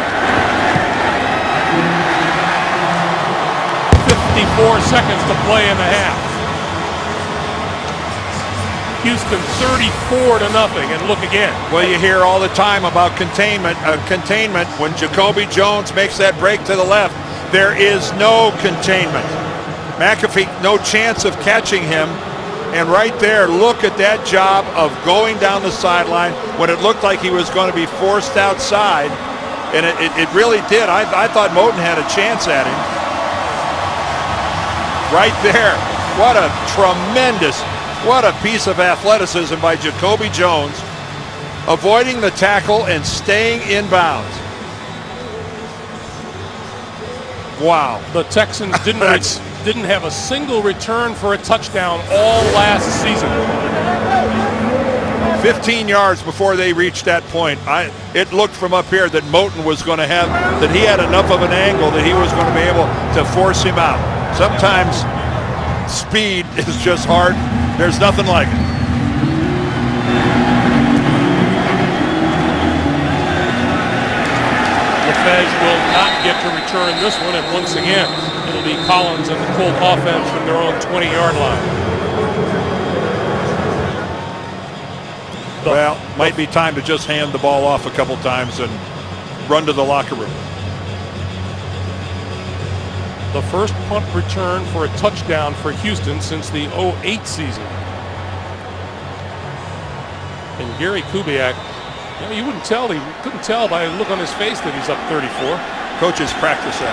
54 seconds to play in the half. Houston 34-0, and look again. Well, you hear all the time about containment. When Jacoby Jones makes that break to the left, there is no containment. McAfee, no chance of catching him. And right there, look at that job of going down the sideline when it looked like he was going to be forced outside. And it really did. I thought Moton had a chance at him. Right there. What a piece of athleticism by Jacoby Jones, avoiding the tackle and staying in bounds. Wow. The Texans didn't have a single return for a touchdown all last season. 15 yards before they reached that point, it looked from up here that Moton was going to have, that he had enough of an angle that he was going to be able to force him out. Sometimes speed is just hard. There's nothing like it. LeFevre will not get to return this one, and once again, it'll be Collins and the Colt offense from their own 20-yard line. Well, might be time to just hand the ball off a couple times and run to the locker room. The first punt return for a touchdown for Houston since the 2008 season. And Gary Kubiak, you couldn't tell by the look on his face that he's up 34. Coaches practice that.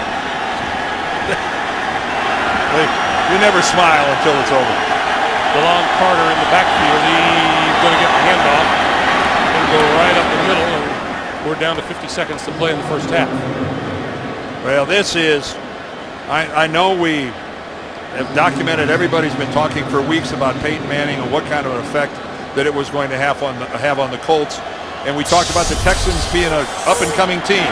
You never smile until it's over. DeLon Carter in the backfield. He's going to get the handoff and go right up the middle. And we're down to 50 seconds to play in the first half. Well, this is, I know we have documented, everybody's been talking for weeks about Peyton Manning and what kind of an effect that it was going to have on the Colts. And we talked about the Texans being an up-and-coming team.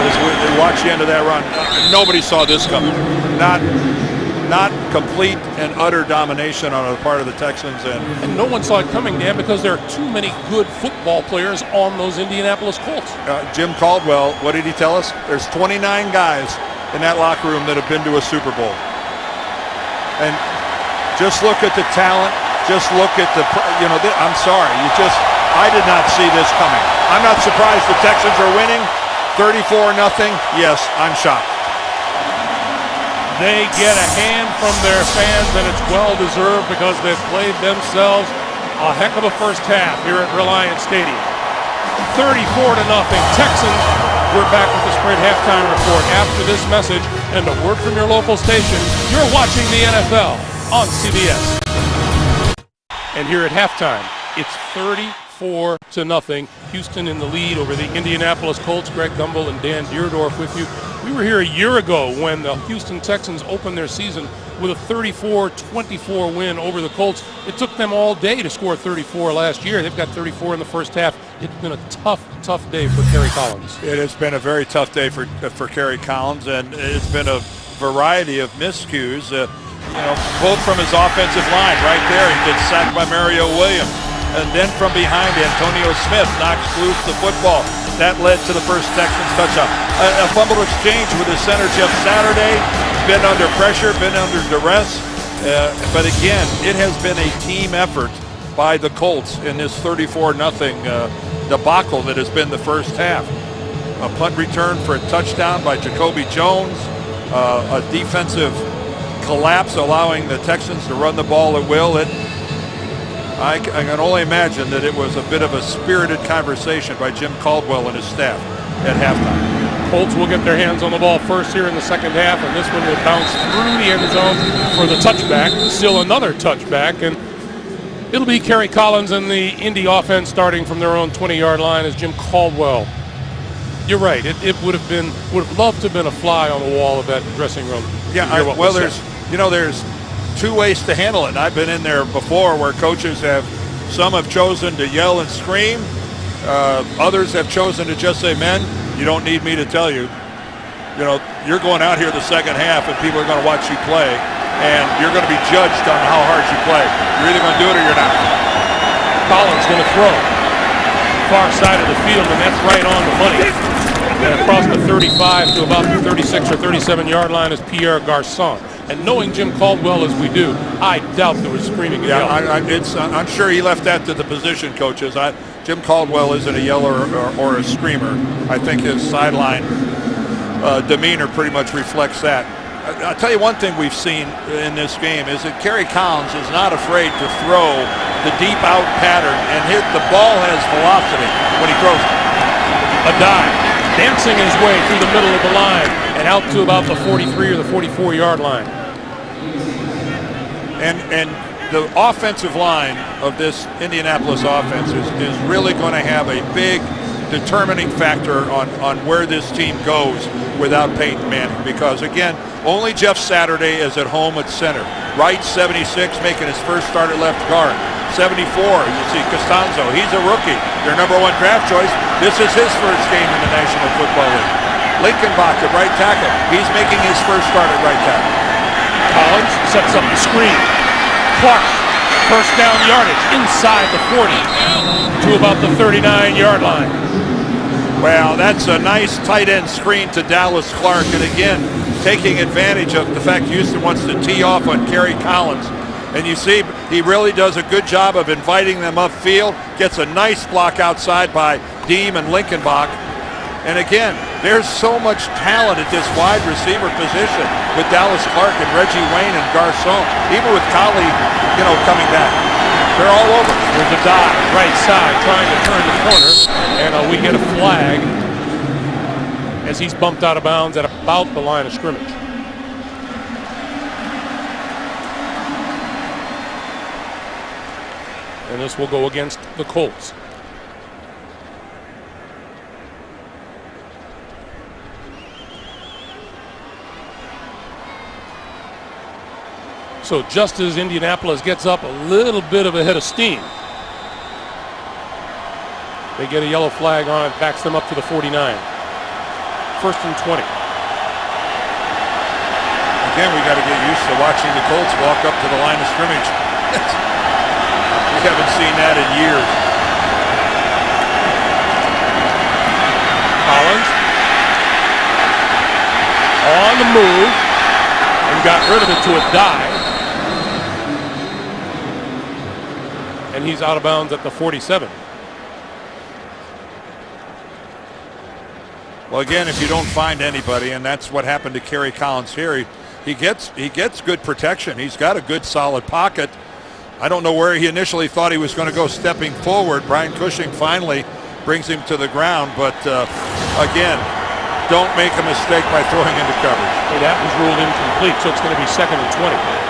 As we watch the end of that run, nobody saw this coming. Not complete and utter domination on the part of the Texans. And no one saw it coming, Dan, because there are too many good football players on those Indianapolis Colts. Jim Caldwell, what did he tell us? There's 29 guys in that locker room that have been to a Super Bowl. And just look at the talent. Just look at I'm sorry. I did not see this coming. I'm not surprised the Texans are winning 34-0. Yes, I'm shocked. They get a hand from their fans, and it's well-deserved because they've played themselves a heck of a first half here at Reliant Stadium. 34-0. Texans, we're back with the Spread Halftime Report after this message and a word from your local station. You're watching the NFL on CBS. And here at halftime, it's 34-0. Houston in the lead over the Indianapolis Colts. Greg Gumbel and Dan Deerdorf with you. We were here a year ago when the Houston Texans opened their season with a 34-24 win over the Colts. It took them all day to score 34 last year. They've got 34 in the first half. It's been a tough day for Kerry Collins. It has been a very tough day for Kerry Collins, and it's been a variety of miscues. Both from his offensive line. Right there, he gets sacked by Mario Williams. And then from behind, Antonio Smith knocks loose the football. That led to the first Texans touchdown. A fumble exchange with his center, Jeff Saturday. Been under pressure, been under duress. But again, it has been a team effort by the Colts in this 34-0 debacle that has been the first half. A punt return for a touchdown by Jacoby Jones. A defensive collapse allowing the Texans to run the ball at will. I can only imagine that it was a bit of a spirited conversation by Jim Caldwell and his staff at halftime. Colts will get their hands on the ball first here in the second half, and this one will bounce through the end zone for the touchback. Still another touchback, and it'll be Kerry Collins and the Indy offense starting from their own 20-yard line as Jim Caldwell You're right. It would have loved to have been a fly on the wall of that dressing room. Yeah, well, there's two ways to handle it. And I've been in there before where coaches some have chosen to yell and scream. Others have chosen to just say, men, you don't need me to tell you. You know, you're going out here the second half and people are going to watch you play and you're going to be judged on how hard you play. You're either going to do it or you're not. Collins going to throw. Far side of the field, and that's right on the money. And across the 35 to about the 36 or 37 yard line is Pierre Garçon. And knowing Jim Caldwell as we do, I doubt there was screaming and yelling. I'm sure he left that to the position coaches. Jim Caldwell isn't a yeller or a screamer. I think his sideline demeanor pretty much reflects that. I'll tell you one thing we've seen in this game is that Kerry Collins is not afraid to throw the deep out pattern and the ball has velocity when he throws it. A dive, dancing his way through the middle of the line and out to about the 43 or the 44 yard line. And the offensive line of this Indianapolis offense is really going to have a big determining factor on where this team goes without Peyton Manning, because again, only Jeff Saturday is at home at center. Wright, 76, making his first start at left guard. 74, you see Costanzo, he's a rookie, their #1 draft choice. This is his first game in the National Football League. Linkenbach at right tackle, he's making his first start at right tackle. Collins sets up the screen. Clark, first down yardage inside the 40 to about the 39 yard line. Well, that's a nice tight end screen to Dallas Clark, and again, taking advantage of the fact Houston wants to tee off on Kerry Collins. And you see, he really does a good job of inviting them upfield, gets a nice block outside by Deem and Linkenbach. And again, there's so much talent at this wide receiver position with Dallas Clark and Reggie Wayne and Garçon, even with Collie, coming back. They're all over. There's a dive, right side, trying to turn the corner, and we get a flag as he's bumped out of bounds at about the line of scrimmage. And this will go against the Colts. So just as Indianapolis gets up a little bit of a head of steam, they get a yellow flag on it, backs them up to the 49. First and 20. Again, we got to get used to watching the Colts walk up to the line of scrimmage. We haven't seen that in years. Collins on the move and got rid of it to a dive. And he's out of bounds at the 47. Well, again, if you don't find anybody, and that's what happened to Kerry Collins here, he gets good protection. He's got a good solid pocket. I don't know where he initially thought he was going to go stepping forward. Brian Cushing finally brings him to the ground, but again, don't make a mistake by throwing into coverage. Hey, that was ruled incomplete, so it's going to be 2nd and 20.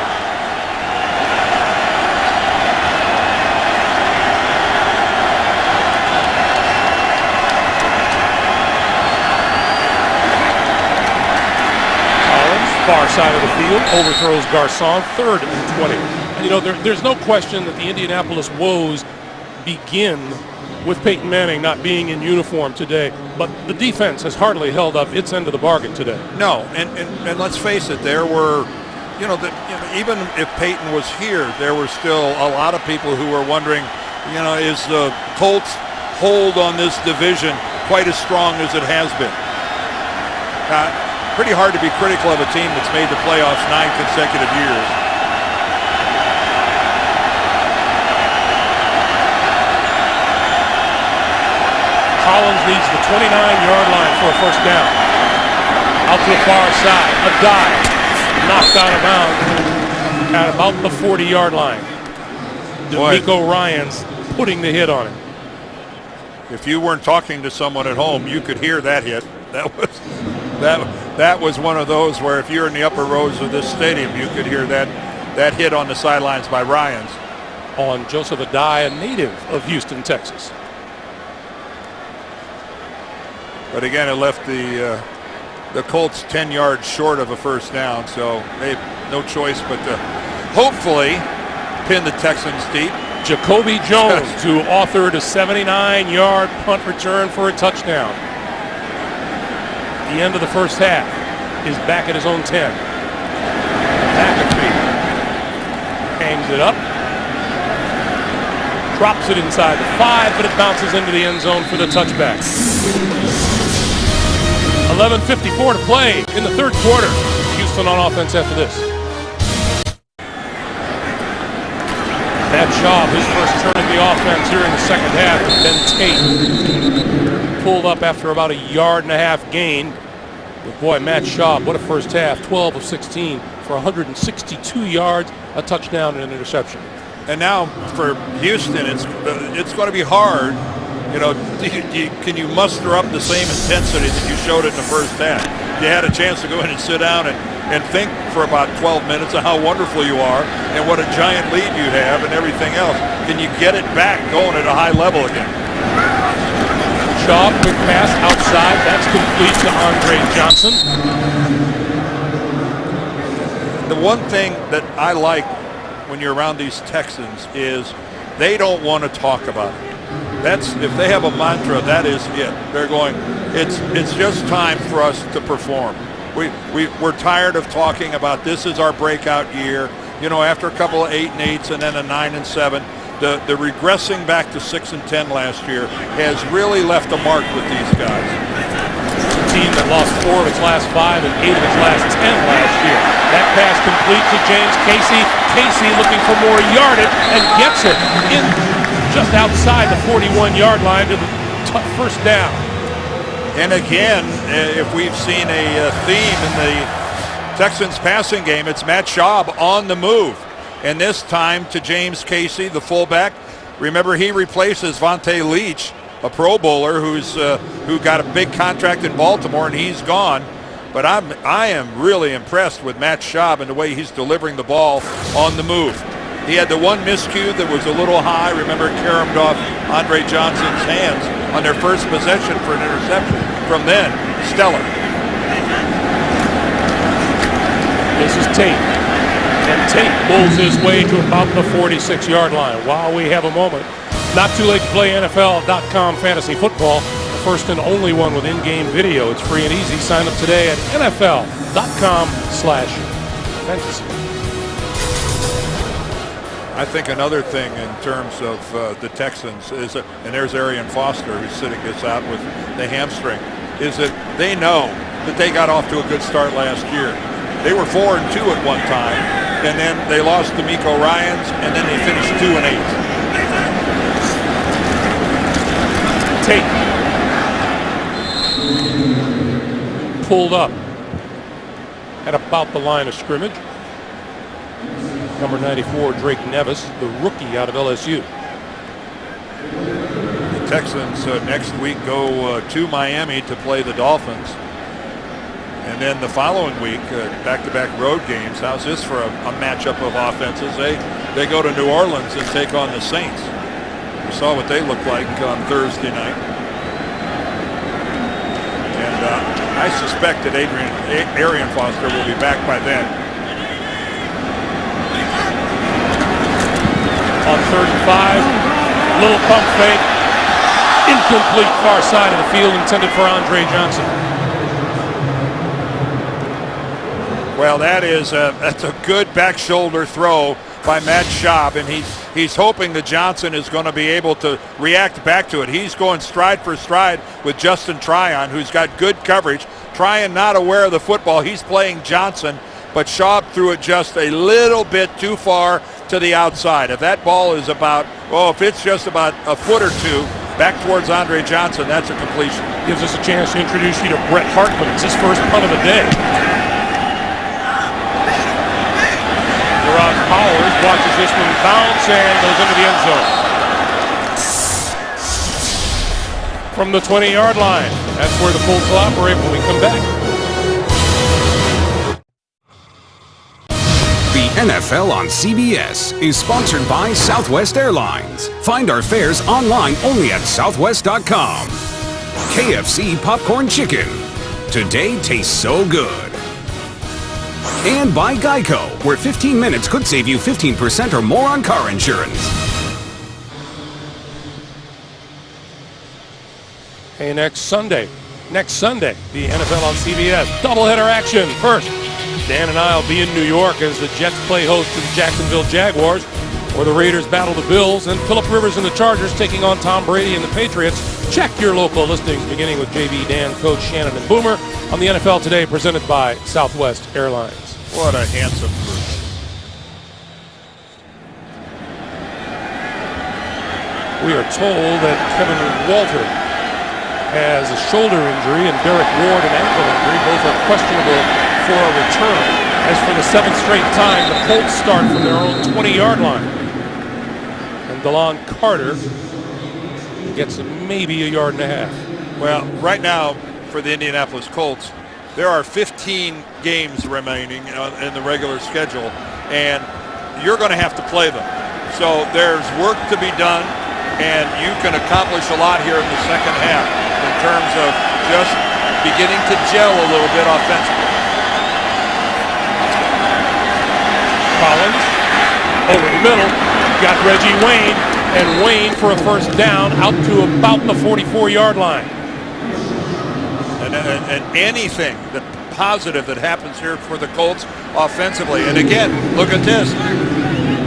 Far side of the field, overthrows Garçon, 3rd and 20. And there's no question that the Indianapolis woes begin with Peyton Manning not being in uniform today, but the defense has hardly held up its end of the bargain today. No, and let's face it, there were, even if Peyton was here, there were still a lot of people who were wondering, is the Colts' hold on this division quite as strong as it has been? Pretty hard to be critical of a team that's made the playoffs 9 consecutive years. Collins needs the 29-yard line for a first down. Out to the far side, a dive, knocked out of bounds at about the 40-yard line. D'Amico Ryans putting the hit on it. If you weren't talking to someone at home, you could hear that hit. That was one of those where if you're in the upper rows of this stadium, you could hear that hit on the sidelines by Ryans. On Joseph Adai, a native of Houston, Texas. But again, it left the Colts 10 yards short of a first down, so they have no choice but to hopefully pin the Texans deep. Jacoby Jones, who authored a 79-yard punt return for a touchdown. At the end of the first half, is back at his own 10. McAfee hangs it up, drops it inside the 5, but it bounces into the end zone for the touchback. 11:54 to play in the third quarter. Houston on offense after this. Matt Schaub, his first turn of the offense here in the second half, has been Tate. Pulled up after about a yard-and-a-half gain. But boy, Matt Schaub, what a first half. 12 of 16 for 162 yards, a touchdown and an interception. And now for Houston, it's going to be hard. You know, can you muster up the same intensity that you showed in the first half? You had a chance to go in and sit down and think for about 12 minutes of how wonderful you are and what a giant lead you have and everything else. Can you get it back going at a high level again? Schaub, quick pass outside. That's complete to Andre Johnson. The one thing that I like when you're around these Texans is they don't want to talk about it. That's, if they have a mantra, that is it. They're going, it's just time for us to perform. We're tired of talking about this is our breakout year. You know, after a couple of 8-8s and then a 9-7, the regressing back to 6-10 last year has really left a mark with these guys. A team that lost 4 of its last 5 and 8 of its last 10 last year. That pass complete to James Casey. Casey looking for more yardage and gets it in just outside the 41-yard line to the first down. And again, if we've seen a theme in the Texans passing game, it's Matt Schaub on the move. And this time to James Casey, the fullback. Remember, he replaces Vontae Leach, a Pro Bowler who got a big contract in Baltimore, and he's gone. But I am really impressed with Matt Schaub and the way he's delivering the ball on the move. He had the one miscue that was a little high. Remember, it caromed off Andre Johnson's hands on their first possession for an interception. From then, stellar. This is Tate. And Tate pulls his way to about the 46-yard line. While we have a moment, not too late to play NFL.com fantasy football. The first and only one with in-game video. It's free and easy. Sign up today at NFL.com/fantasy. I think another thing in terms of the Texans is, and there's Arian Foster who's sitting this out with the hamstring, is that they know that they got off to a good start last year. They were 4-2 at one time, and then they lost to Miko Ryans, and then they finished 2-8. Tate pulled up at about the line of scrimmage. Number 94, Drake Nevis, the rookie out of LSU. The Texans next week go to Miami to play the Dolphins. And then the following week, back-to-back road games. How's this for a matchup of offenses? They go to New Orleans and take on the Saints. We saw what they looked like on Thursday night. And I suspect that Arian Foster will be back by then. On 3rd and 5, little pump fake, incomplete far side of the field, intended for Andre Johnson. Well, that's a good back shoulder throw by Matt Schaub, and he's hoping that Johnson is going to be able to react back to it. He's going stride for stride with Justin Tryon, who's got good coverage. Tryon not aware of the football. He's playing Johnson, but Schaub threw it just a little bit too far to the outside. If that ball is if it's just about a foot or two back towards Andre Johnson, that's a completion. Gives us a chance to introduce you to Brett Hartman. It's his first punt of the day. Gerard Powers watches this one bounce and goes into the end zone. From the 20-yard line. That's where the Colts will operate when we come back. The NFL on CBS is sponsored by Southwest Airlines. Find our fares online only at southwest.com. KFC popcorn chicken. Today tastes so good. And by Geico, where 15 minutes could save you 15% or more on car insurance. Hey, next Sunday, the NFL on CBS. Doubleheader action. First, Dan and I will be in New York as the Jets play host to the Jacksonville Jaguars, or the Raiders battle the Bills, and Phillip Rivers and the Chargers taking on Tom Brady and the Patriots. Check your local listings, beginning with JB, Dan, Coach, Shannon, and Boomer on the NFL Today, presented by Southwest Airlines. What a handsome group. We are told that Kevin Walter has a shoulder injury and Derek Ward an ankle injury. Both are questionable for a return. As for the 7th straight time, the Colts start from their own 20-yard line. And DeLon Carter gets maybe a yard and a half. Well, right now for the Indianapolis Colts, there are 15 games remaining in the regular schedule, and you're going to have to play them. So there's work to be done, and you can accomplish a lot here in the second half in terms of just beginning to gel a little bit offensively. Collins over the middle, got Reggie Wayne, and Wayne for a first down out to about the 44-yard line. And anything that positive that happens here for the Colts offensively. And again, look at this.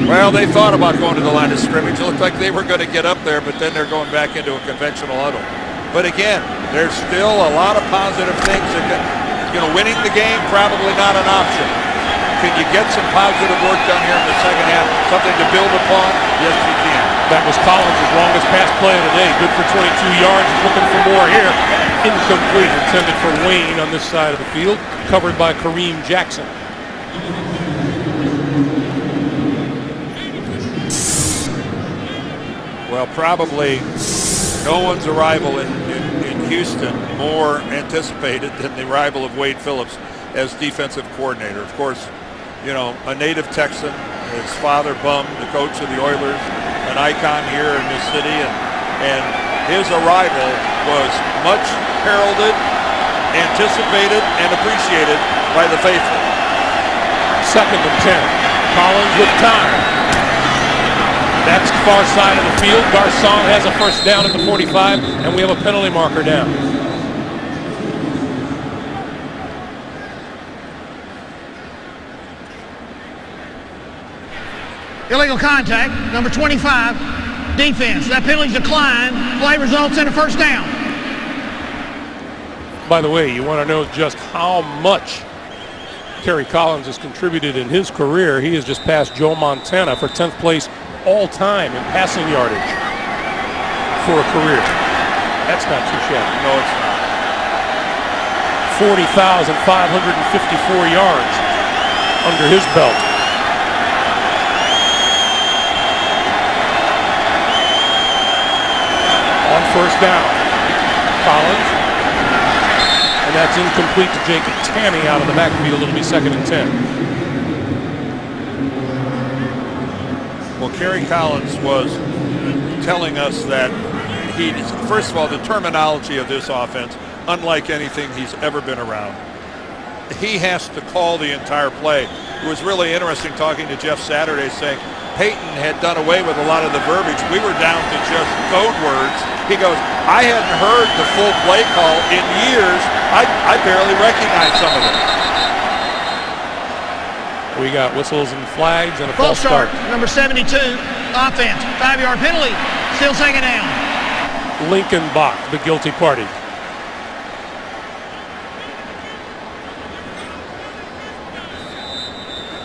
Well, they thought about going to the line of scrimmage. It looked like they were going to get up there, but then they're going back into a conventional huddle. But again, there's still a lot of positive things. Winning the game, probably not an option. Can you get some positive work done here in the second half? Something to build upon? Yes, you can. That was Collins' longest pass play of the day. Good for 22 yards. He's looking for more here. Incomplete. Intended for Wayne on this side of the field. Covered by Kareem Jackson. Well, probably no one's arrival in Houston more anticipated than the arrival of Wade Phillips as defensive coordinator. Of course, a native Texan, his father Bum, the coach of the Oilers, an icon here in this city, and his arrival was much heralded, anticipated, and appreciated by the faithful. 2nd and 10. Collins with time. That's the far side of the field. Garcon has a first down at the 45, and we have a penalty marker down. Illegal contact, number 25, defense. That penalty's declined. Play results in a first down. By the way, you want to know just how much Kerry Collins has contributed in his career. He has just passed Joe Montana for 10th place all time in passing yardage for a career. That's not too shabby. No, it's not. 40,554 yards under his belt. On first down, Collins, and that's incomplete to Jacob Tammy out of the backfield. It'll be 2nd and 10. Well, Kerry Collins was telling us that first of all, the terminology of this offense, unlike anything he's ever been around. He has to call the entire play. It was really interesting talking to Jeff Saturday, saying Peyton had done away with a lot of the verbiage. We were down to just code words. He goes, I hadn't heard the full play call in years. I barely recognized some of it. We got whistles and flags and a false start. Number 72, offense, 5-yard penalty, still second down. Lincoln Bach, the guilty party.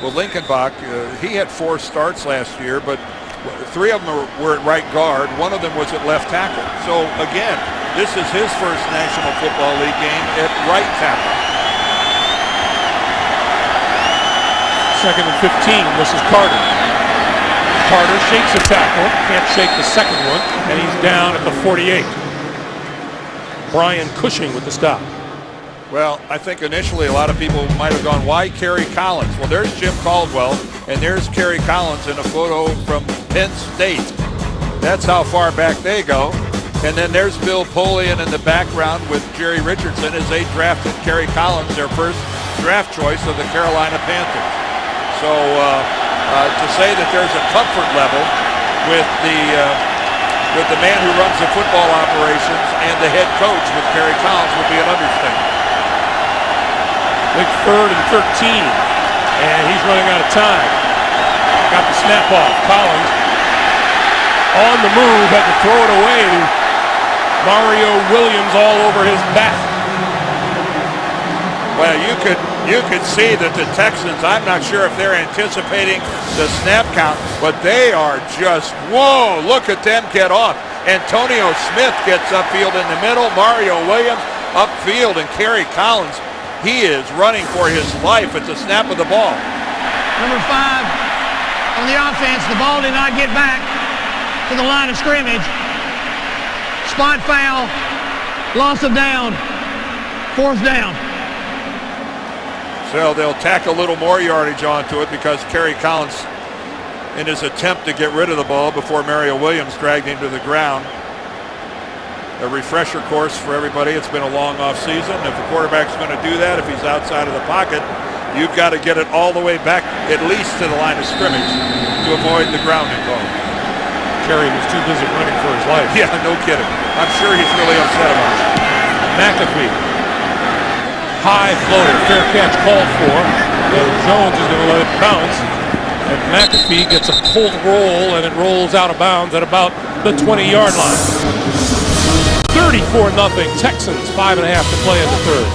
Well, Lincoln Bach, he had 4 starts last year, but 3 of them were at right guard. 1 of them was at left tackle. So again, this is his first National Football League game at right tackle. 2nd and 15. This is Carter. Carter shakes a tackle. Can't shake the second one. And he's down at the 48. Brian Cushing with the stop. Well, I think initially a lot of people might have gone, why Kerry Collins? Well, there's Jim Caldwell, and there's Kerry Collins in a photo from Penn State. That's how far back they go. And then there's Bill Polian in the background with Jerry Richardson as they drafted Kerry Collins, their first draft choice of the Carolina Panthers. So to say that there's a comfort level with the man who runs the football operations and the head coach with Kerry Collins would be an understatement. Big 3rd and 13, and he's running out of time. Got the snap off. Collins on the move, had to throw it away. Mario Williams all over his back. Well, you could see that the Texans, I'm not sure if they're anticipating the snap count, but they are just, whoa, look at them get off. Antonio Smith gets upfield in the middle, Mario Williams upfield, and Kerry Collins, he is running for his life at the snap of the ball. Number 5 on the offense, the ball did not get back to the line of scrimmage. Spot foul, loss of down, 4th down. So they'll tack a little more yardage onto it because Kerry Collins, in his attempt to get rid of the ball before Mario Williams dragged him to the ground. A refresher course for everybody. It's been a long off season. If the quarterback's going to do that, if he's outside of the pocket, you've got to get it all the way back at least to the line of scrimmage to avoid the grounding ball. Kerry was too busy running for his life. Yeah, no kidding. I'm sure he's really upset about it. McAfee. High floater, fair catch called for. And Jones is going to let it bounce. And McAfee gets a pulled roll, and it rolls out of bounds at about the 20-yard line. 34-0. Texans, 5.5 to play in the 3rd.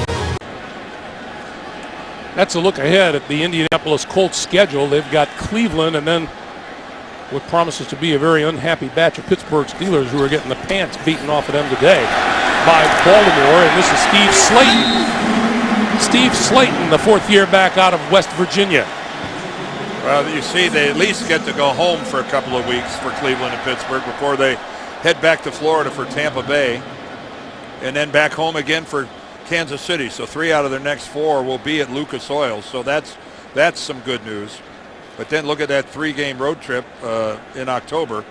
That's a look ahead at the Indianapolis Colts schedule. They've got Cleveland and then what promises to be a very unhappy batch of Pittsburgh Steelers who are getting the pants beaten off of them today by Baltimore. And this is Steve Slayton. Steve Slayton, the 4th year back out of West Virginia. Well, you see, they at least get to go home for a couple of weeks for Cleveland and Pittsburgh before they head back to Florida for Tampa Bay and then back home again for Kansas City. So 3 out of their next 4 will be at Lucas Oil. So that's some good news. But then look at that 3-game road trip in October.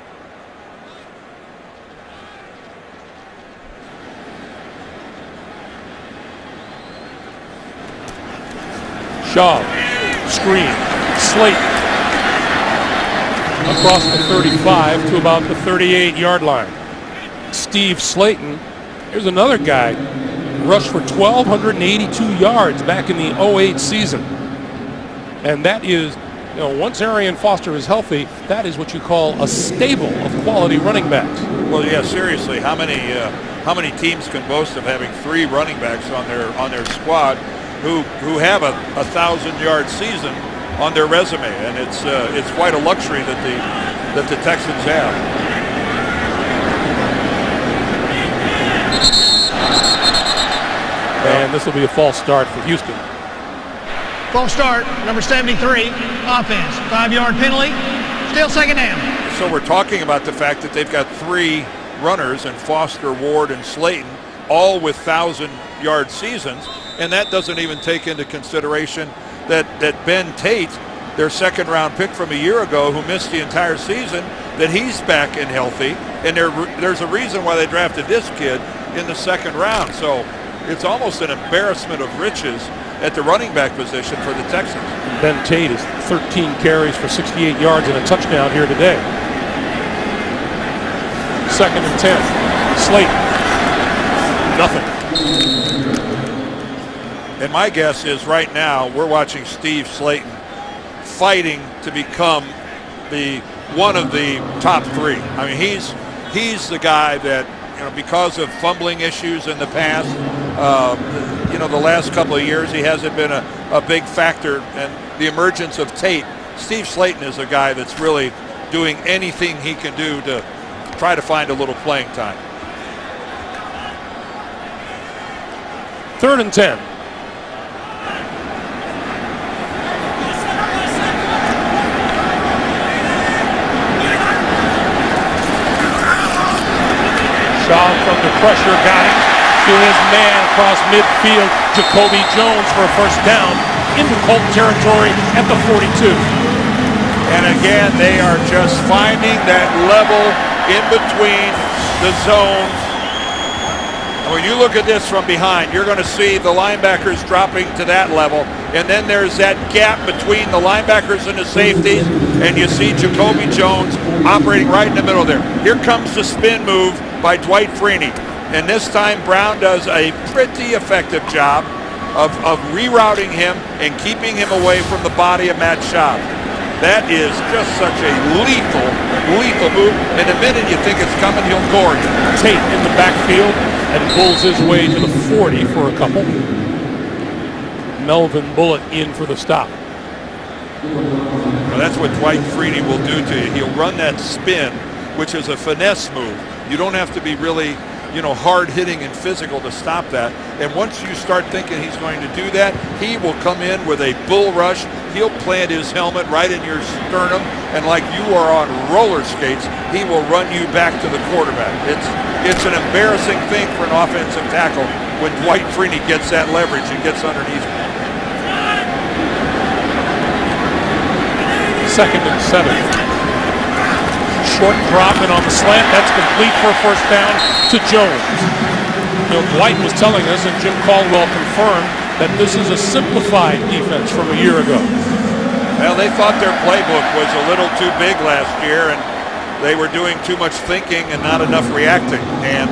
Shaw, screen, Slayton across the 35 to about the 38-yard line. Steve Slayton, here's another guy, rushed for 1,282 yards back in the 08 season. And that is, once Arian Foster is healthy, that is what you call a stable of quality running backs. Well, yeah, seriously, how many teams can boast of having 3 running backs on their squad who have a 1,000-yard season on their resume, and it's quite a luxury that the Texans have. And this will be a false start for Houston. False start, number 73, offense. 5-yard penalty, still 2nd down. So we're talking about the fact that they've got 3 runners in Foster, Ward, and Slayton, all with 1,000-yard seasons, and that doesn't even take into consideration that Ben Tate, their 2nd-round pick from a year ago, who missed the entire season, that he's back and healthy, and there's a reason why they drafted this kid in the 2nd round. So it's almost an embarrassment of riches at the running back position for the Texans. Ben Tate is 13 carries for 68 yards and a touchdown here today. 2nd and 10. Slayton. Nothing. And my guess is right now we're watching Steve Slayton fighting to become one of the top 3. I mean, he's the guy that, because of fumbling issues in the past, the last couple of years he hasn't been a big factor, and the emergence of Tate, Steve Slayton is a guy that's really doing anything he can do to try to find a little playing time. 3rd and 10. Shaw from the pressure got him to his man across midfield. Jacoby Jones for a 1st down into Colt territory at the 42. And again, they are just finding that level in between the zones When you look at this from behind, you're going to see the linebackers dropping to that level, and then there's that gap between the linebackers and the safeties, and you see Jacoby Jones operating right in the middle there. Here comes the spin move by Dwight Freeney, and this time Brown does a pretty effective job of rerouting him and keeping him away from the body of Matt Schaub. That is just such a lethal move, and the minute you think it's coming, he'll gore you. Tate in the backfield and pulls his way to the 40 for a couple. Melvin Bullitt in for the stop. Well, that's what Dwight Freeney will do to you. He'll run that spin, which is a finesse move. You don't have to be really, hard hitting and physical to stop that. And once you start thinking he's going to do that, he will come in with a bull rush. He'll plant his helmet right in your sternum, and like you are on roller skates, he will run you back to the quarterback. It's an embarrassing thing for an offensive tackle when Dwight Freeney gets that leverage and gets underneath. 2nd and 7. Short drop and on the slant, that's complete for a first down to Jones. Dwight was telling us, and Jim Caldwell confirmed, that this is a simplified defense from a year ago. Well, they thought their playbook was a little too big last year, and they were doing too much thinking and not enough reacting. And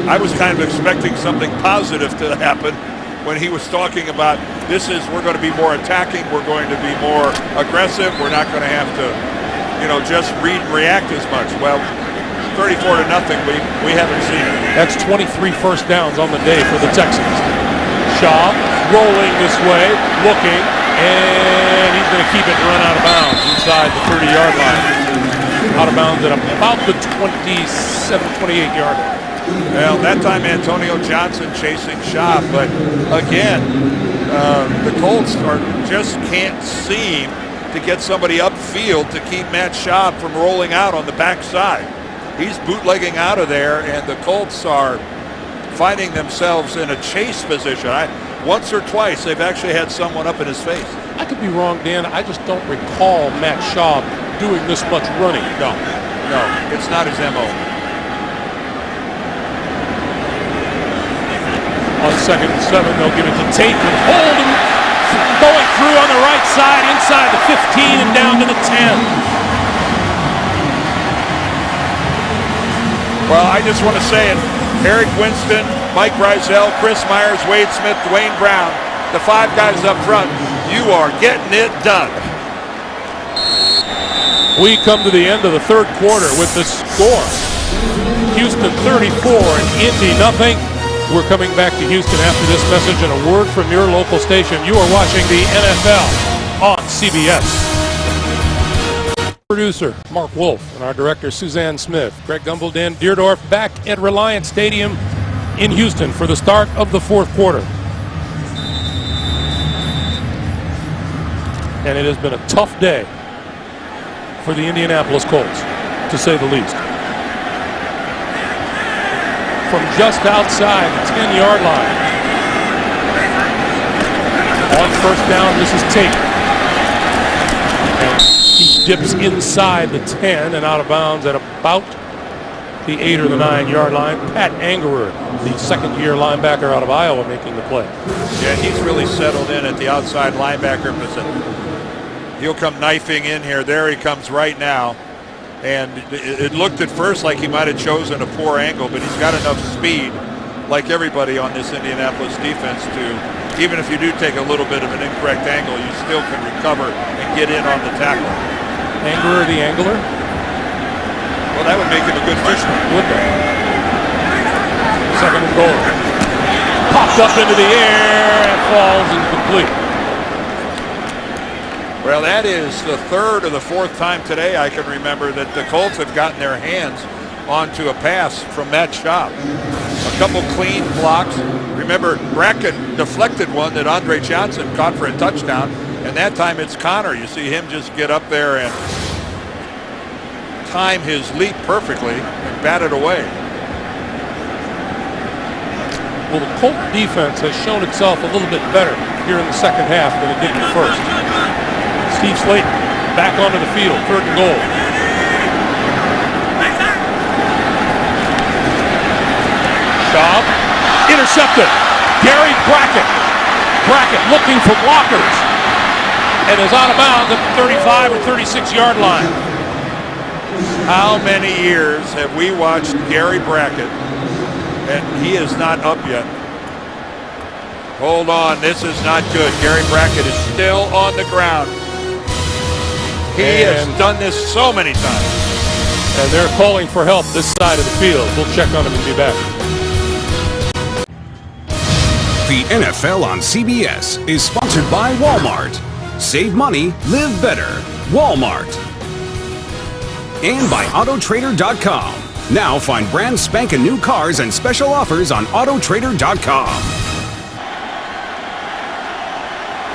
I was kind of expecting something positive to happen when he was talking about we're going to be more attacking, we're going to be more aggressive, we're not going to have to just read and react as much. Well, 34-0, we haven't seen it. That's 23 first downs on the day for the Texans. Shaw rolling this way, looking, and he's going to keep it and run out of bounds inside the 30-yard line. Out of bounds at about the 28-yard line. Well, that time Antonio Johnson chasing Shaw, but again, the Colts just can't seem to get somebody upfield to keep Matt Schaub from rolling out on the backside. He's bootlegging out of there, and the Colts are finding themselves in a chase position. Once or twice, they've actually had someone up in his face. I could be wrong, Dan. I just don't recall Matt Schaub doing this much running. No, it's not his MO. On 2nd and 7, they'll give it to Tate and hold him. Going through on the right side, inside the 15 and down to the 10. Well, I just want to say it. Eric Winston, Mike Breisel, Chris Myers, Wade Smith, Dwayne Brown, the 5 guys up front, you are getting it done. We come to the end of the 3rd quarter with the score. Houston 34 and Indy nothing. We're coming back to Houston after this message and a word from your local station. You are watching the NFL on CBS. Producer Mark Wolf and our director Suzanne Smith. Greg Gumbel, Dan Deerdorf back at Reliant Stadium in Houston for the start of the 4th quarter. And it has been a tough day for the Indianapolis Colts, to say the least. From just outside the 10-yard line. On first down, this is Tate. And he dips inside the 10 and out of bounds at about the 8 or the 9-yard line. Pat Angerer, the 2nd-year linebacker out of Iowa, making the play. Yeah, he's really settled in at the outside linebacker position. He'll come knifing in here. There he comes right now. And it looked at first like he might have chosen a poor angle, but he's got enough speed, like everybody on this Indianapolis defense, to, even if you do take a little bit of an incorrect angle, you still can recover and get in on the tackle. Angerer the angler? Well, that would make him a good fisherman. Would that? 2nd and goal. Popped up into the air and falls incomplete. Well, that is the 3rd or the 4th time today I can remember that the Colts have gotten their hands onto a pass from Matt Schaub. A couple clean blocks. Remember, Bracken deflected one that Andre Johnson caught for a touchdown, and that time it's Connor. You see him just get up there and time his leap perfectly and bat it away. Well, the Colt defense has shown itself a little bit better here in the 2nd half than it did in the 1st. Steve Slayton back onto the field, 3rd and goal. job. Intercepted. Gary Brackett. Brackett looking for blockers. And is out of bounds at the 35 or 36-yard line. How many years have we watched Gary Brackett, and he is not up yet? Hold on, this is not good. Gary Brackett is still on the ground. He has done this so many times. And they're calling for help this side of the field. We'll check on him and be back. The NFL on CBS is sponsored by Walmart. Save money, live better. Walmart. And by Autotrader.com. Now find brand spanking new cars and special offers on Autotrader.com.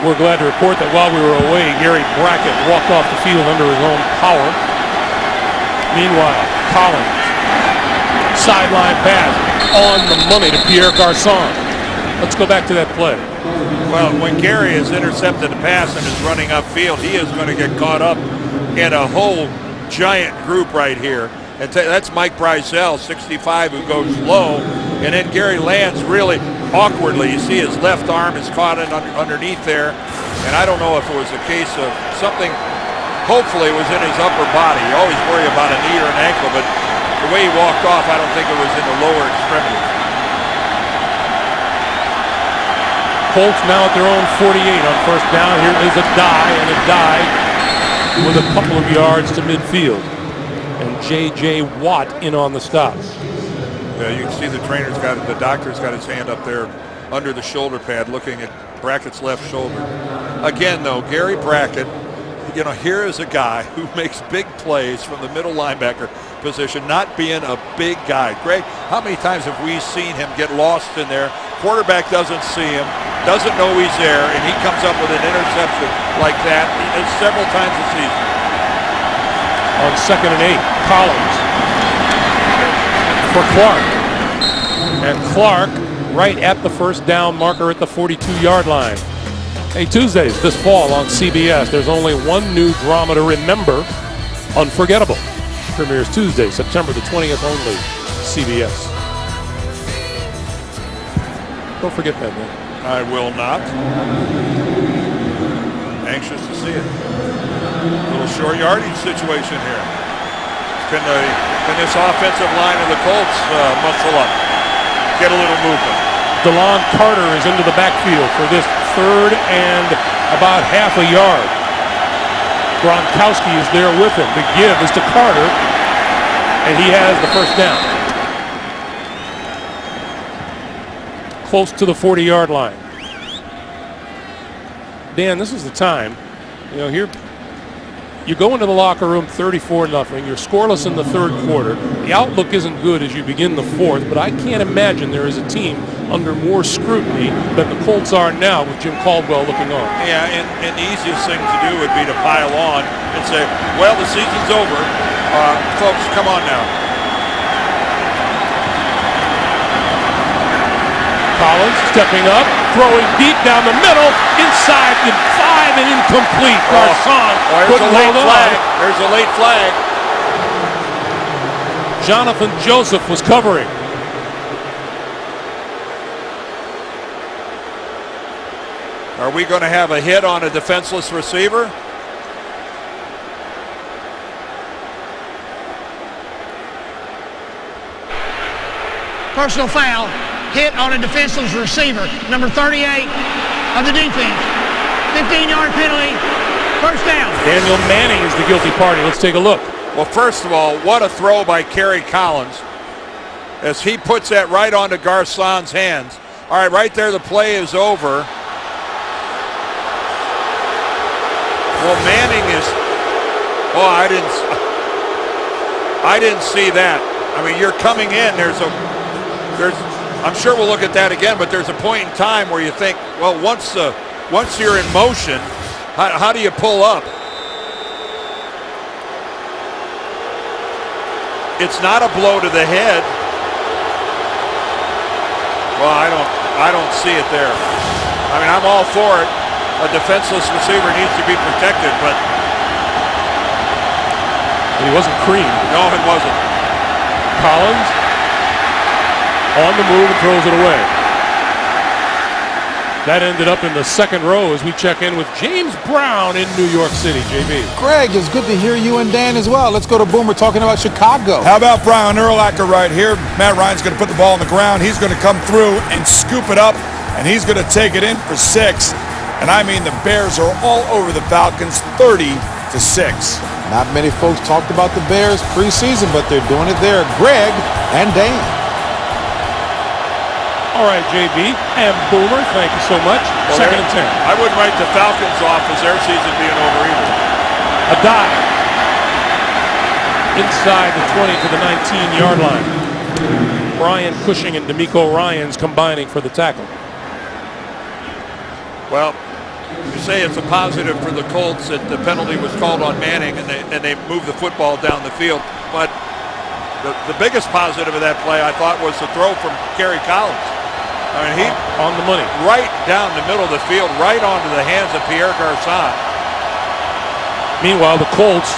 We're glad to report that while we were away, Gary Brackett walked off the field under his own power. Meanwhile, Collins, sideline pass, on the money to Pierre Garçon. Let's go back to that play. Well, when Gary has intercepted the pass and is running upfield, he is going to get caught up in a whole giant group right here. And that's Mike Breisel, 65, who goes low. And then Gary lands really awkwardly. You see his left arm is caught underneath there. And I don't know if it was a case of something, hopefully it was in his upper body. You always worry about a knee or an ankle, but the way he walked off, I don't think it was in the lower extremity. Colts now at their own 48 on first down. Here is a dive, and a dive with a couple of yards to midfield. And J.J. Watt in on the stop. Yeah, you can see the doctor's got his hand up there under the shoulder pad looking at Brackett's left shoulder. Again, though, Gary Brackett, you know, here is a guy who makes big plays from the middle linebacker position, not being a big guy. Greg, how many times have we seen him get lost in there? Quarterback doesn't see him, doesn't know he's there, and he comes up with an interception like that several times a season. On 2nd and 8, Collins for Clark. And Clark right at the first down marker at the 42-yard line. Hey, Tuesdays this fall on CBS, there's only one new drama to remember, Unforgettable. Premieres Tuesday, September the 20th only, CBS. Don't forget that, man. I will not. Anxious to see it. A little short yardage situation here. Can this offensive line of the Colts muscle up? Get a little movement. DeLon Carter is into the backfield for this 3rd and about half a yard. Gronkowski is there with him. The give is to Carter, and he has the first down. Close to the 40-yard line. Dan, this is the time. You know, here you go into the locker room 34-0. You're scoreless in the 3rd quarter. The outlook isn't good as you begin the 4th, but I can't imagine there is a team under more scrutiny than the Colts are now with Jim Caldwell looking on. Yeah, and the easiest thing to do would be to pile on and say, well, the season's over. Folks, come on now. Collins stepping up, throwing deep down the middle, inside the 5 and incomplete. Garçon couldn't hold on. There's a late flag. Jonathan Joseph was covering. Are we going to have a hit on a defenseless receiver? Personal foul, hit on a defenseless receiver, number 38 of the defense. 15-yard penalty, first down. Daniel Manning is the guilty party. Let's take a look. Well, first of all, what a throw by Kerry Collins as he puts that right onto Garçon's hands. All right, right there, the play is over. Well, Manning is, oh, I didn't see that. I mean, you're coming in, I'm sure we'll look at that again, but there's a point in time where you think, well, once you're in motion, how do you pull up? It's not a blow to the head. Well, I don't see it there. I mean, I'm all for it. A defenseless receiver needs to be protected, but he wasn't creamed. No, it wasn't. Collins On the move and throws it away. That ended up in the second row as we check in with James Brown in New York City. JB. Greg, it's good to hear you and Dan as well. Let's go to Boomer talking about Chicago. How about Brian Urlacher right here? Matt Ryan's going to put the ball on the ground. He's going to come through and scoop it up, and he's going to take it in for 6. And I mean, the Bears are all over the Falcons, 30-6. Not many folks talked about the Bears preseason, but they're doing it there. Greg and Dan. All right, JB and Boomer, thank you so much. Well, Second and 10. I wouldn't write the Falcons off as their season being over either. A dive. Inside the 20 to the 19-yard line. Brian Cushing and D'Amico Ryans combining for the tackle. Well, you say it's a positive for the Colts that the penalty was called on Manning and they moved the football down the field. But the biggest positive of that play, I thought, was the throw from Kerry Collins. I mean, he on the money. Right down the middle of the field, right onto the hands of Pierre Garçon. Meanwhile, the Colts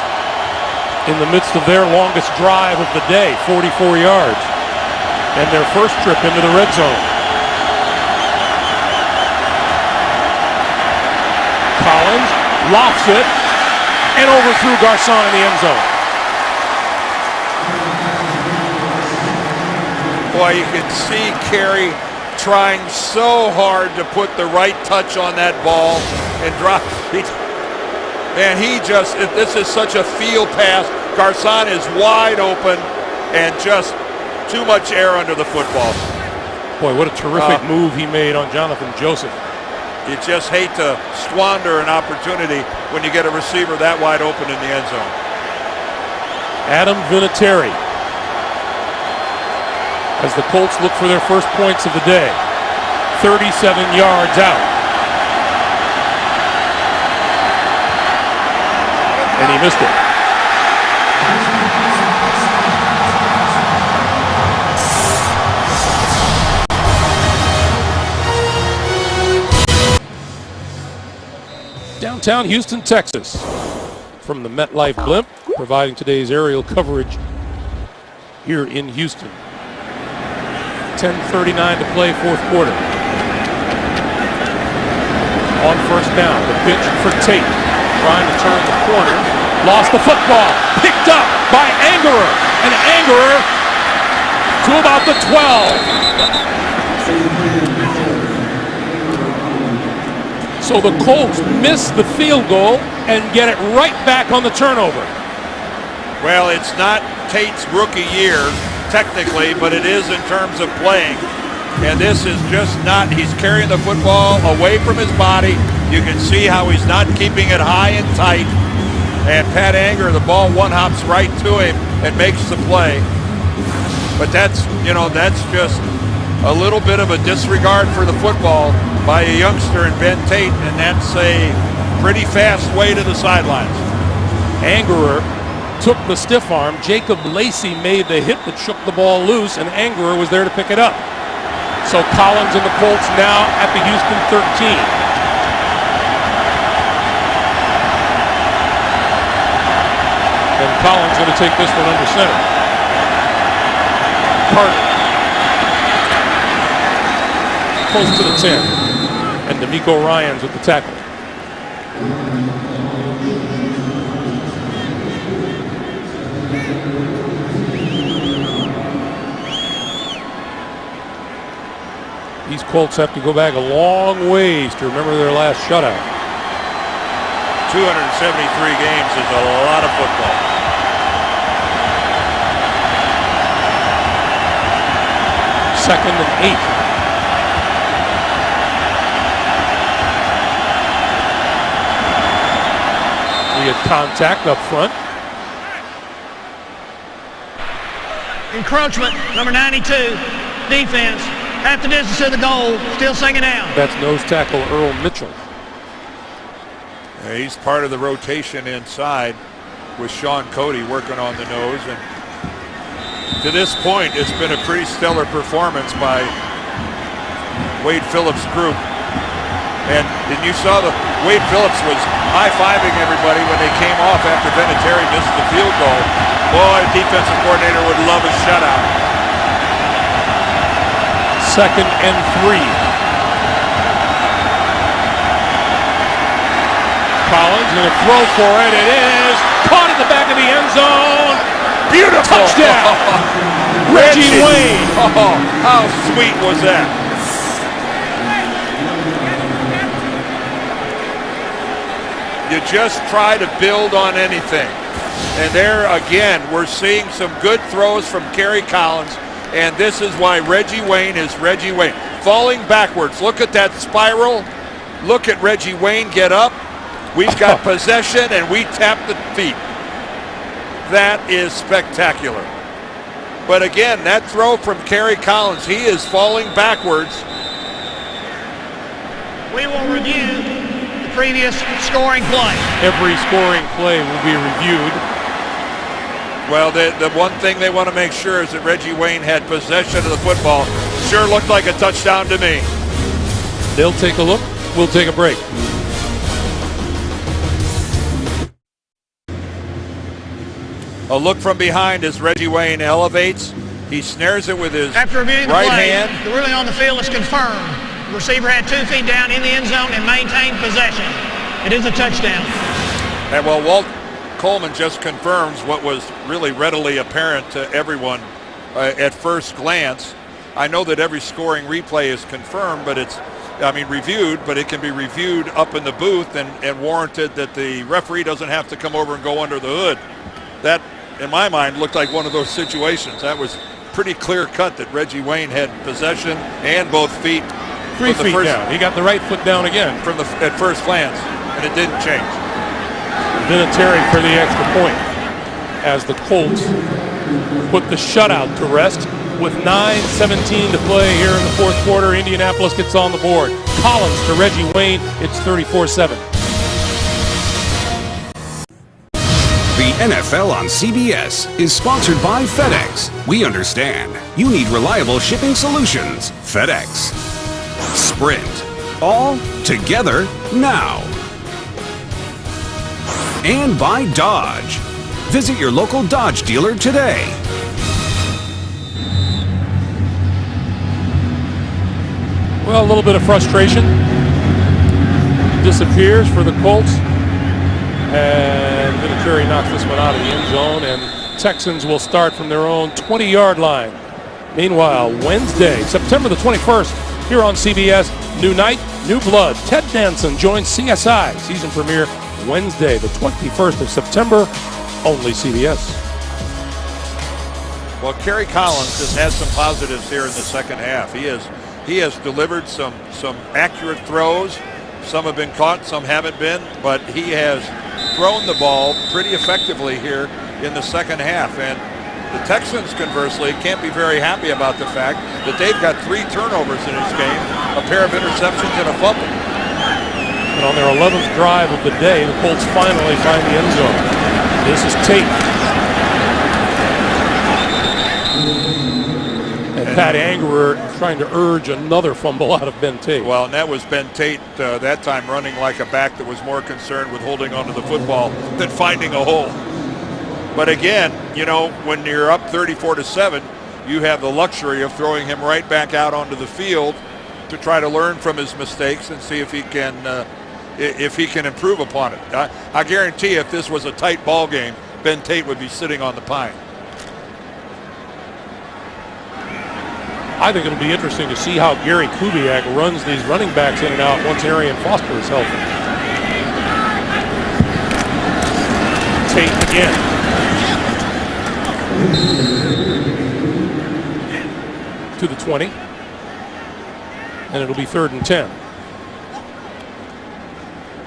in the midst of their longest drive of the day, 44 yards, and their first trip into the red zone. Collins lofts it and overthrew Garçon in the end zone. Boy, you can see Kerry trying so hard to put the right touch on that ball and drop. Man, this is such a field pass. Garçon is wide open and just too much air under the football. Boy, what a terrific move he made on Jonathan Joseph. You just hate to squander an opportunity when you get a receiver that wide open in the end zone. Adam Vinatieri, as the Colts look for their first points of the day. 37 yards out. And he missed it. Downtown Houston, Texas. From the MetLife Blimp, providing today's aerial coverage here in Houston. 10:39 to play, fourth quarter. On first down, the pitch for Tate. Trying to turn the corner. Lost the football. Picked up by Angerer. And Angerer to about the 12. So the Colts miss the field goal and get it right back on the turnover. Well, it's not Tate's rookie year, technically, but it is in terms of playing. And this is just not, he's carrying the football away from his body. You can see how he's not keeping it high and tight. And Pat Anger, the ball one-hops right to him and makes the play. But that's just a little bit of a disregard for the football by a youngster in Ben Tate, and that's a pretty fast way to the sidelines. Angerer took the stiff arm. Jacob Lacey made the hit that shook the ball loose, and Angerer was there to pick it up. So Collins and the Colts now at the Houston 13. And Collins going to take this one under center. Carter. Close to the 10. And D'Amico Ryans with the tackle. These Colts have to go back a long ways to remember their last shutout. 273 games is a lot of football. Second and 8. We had contact up front. Encroachment, number 92, defense. Half the distance to the goal, still second down. That's nose tackle Earl Mitchell. He's part of the rotation inside with Sean Cody working on the nose. And to this point, it's been a pretty stellar performance by Wade Phillips' group. And you saw Wade Phillips was high-fiving everybody when they came off after Vinatieri missed the field goal. Boy, defensive coordinator would love a shutout. 2nd and 3. Collins going to throw for it. It is caught in the back of the end zone. Beautiful. Touchdown. Reggie Wayne. Oh, how sweet was that? You just try to build on anything. And there again, we're seeing some good throws from Kerry Collins. And this is why Reggie Wayne is Reggie Wayne. Falling backwards. Look at that spiral. Look at Reggie Wayne get up. We've got possession and we tap the feet. That is spectacular. But again, that throw from Kerry Collins, he is falling backwards. We will review the previous scoring play. Every scoring play will be reviewed. Well, the one thing they want to make sure is that Reggie Wayne had possession of the football. Sure looked like a touchdown to me. They'll take a look. We'll take a break. A look from behind as Reggie Wayne elevates. He snares it with his After reviewing the right play, hand. the ruling on the field is confirmed. The receiver had 2 feet down in the end zone and maintained possession. It is a touchdown. And well, Walt Coleman just confirms what was really readily apparent to everyone at first glance. I know that every scoring replay is confirmed, but reviewed, but it can be reviewed up in the booth and warranted that the referee doesn't have to come over and go under the hood. That, in my mind, looked like one of those situations. That was pretty clear cut that Reggie Wayne had possession and both feet. 3 feet down. He got the right foot down again. At first glance, and it didn't change. Vinatieri for the extra point as the Colts put the shutout to rest with 9:17 to play here in the fourth quarter. Indianapolis gets on the board. Collins to Reggie Wayne. It's 34-7. The NFL on CBS is sponsored by FedEx. We understand you need reliable shipping solutions. FedEx. Sprint. All together now. And by Dodge. Visit your local Dodge dealer today. Well, a little bit of frustration disappears for the Colts. And Vinatieri knocks this one out of the end zone, and Texans will start from their own 20-yard line. Meanwhile, Wednesday, September the 21st, here on CBS, new night, new blood. Ted Danson joins CSI. Season premiere Wednesday, the 21st of September, only CBS. Well, Kerry Collins just has some positives here in the second half. He has delivered some accurate throws. Some have been caught, some haven't been, but he has thrown the ball pretty effectively here in the second half. And the Texans, conversely, can't be very happy about the fact that they've got 3 turnovers in this game, a pair of interceptions and a fumble. And on their 11th drive of the day, the Colts finally find the end zone. This is Tate. And Pat Angerer trying to urge another fumble out of Ben Tate. Well, and that was Ben Tate that time running like a back that was more concerned with holding onto the football than finding a hole. But again, when you're up 34-7, you have the luxury of throwing him right back out onto the field to try to learn from his mistakes and see if he can improve upon it. I guarantee if this was a tight ball game, Ben Tate would be sitting on the pine. I think it'll be interesting to see how Gary Kubiak runs these running backs in and out once Arian Foster is healthy. Tate again. To the 20. And it'll be 3rd and 10.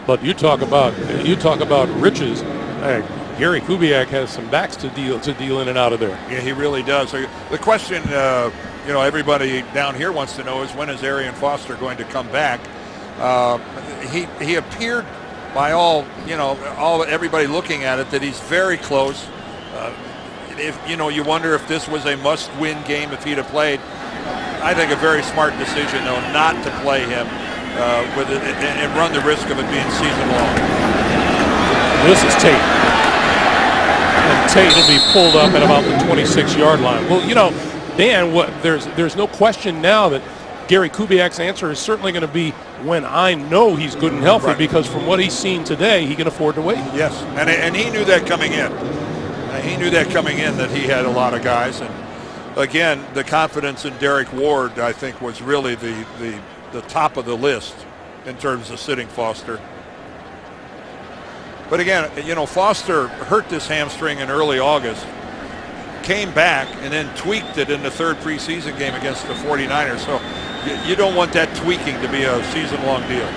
But you talk about riches. Gary Kubiak has some backs to deal in and out of there. Yeah, he really does. So the question, everybody down here wants to know is when is Arian Foster going to come back? He appeared by everybody looking at it that he's very close. You wonder if this was a must-win game if he'd have played. I think a very smart decision though not to play him with it and run the risk of it being season long. This is Tate. And Tate will be pulled up at about the 26-yard line. Well, Dan, there's no question now that Gary Kubiak's answer is certainly going to be when I know he's good and healthy, because from what he's seen today, he can afford to wait. Yes, and he knew that coming in. He knew that coming in that he had a lot of guys. And again, the confidence in Derek Ward, I think, was really the top of the list in terms of sitting Foster. But again, you know, Foster hurt this hamstring in early August, came back, and then tweaked it in the third preseason game against the 49ers. So you don't want that tweaking to be a season-long deal.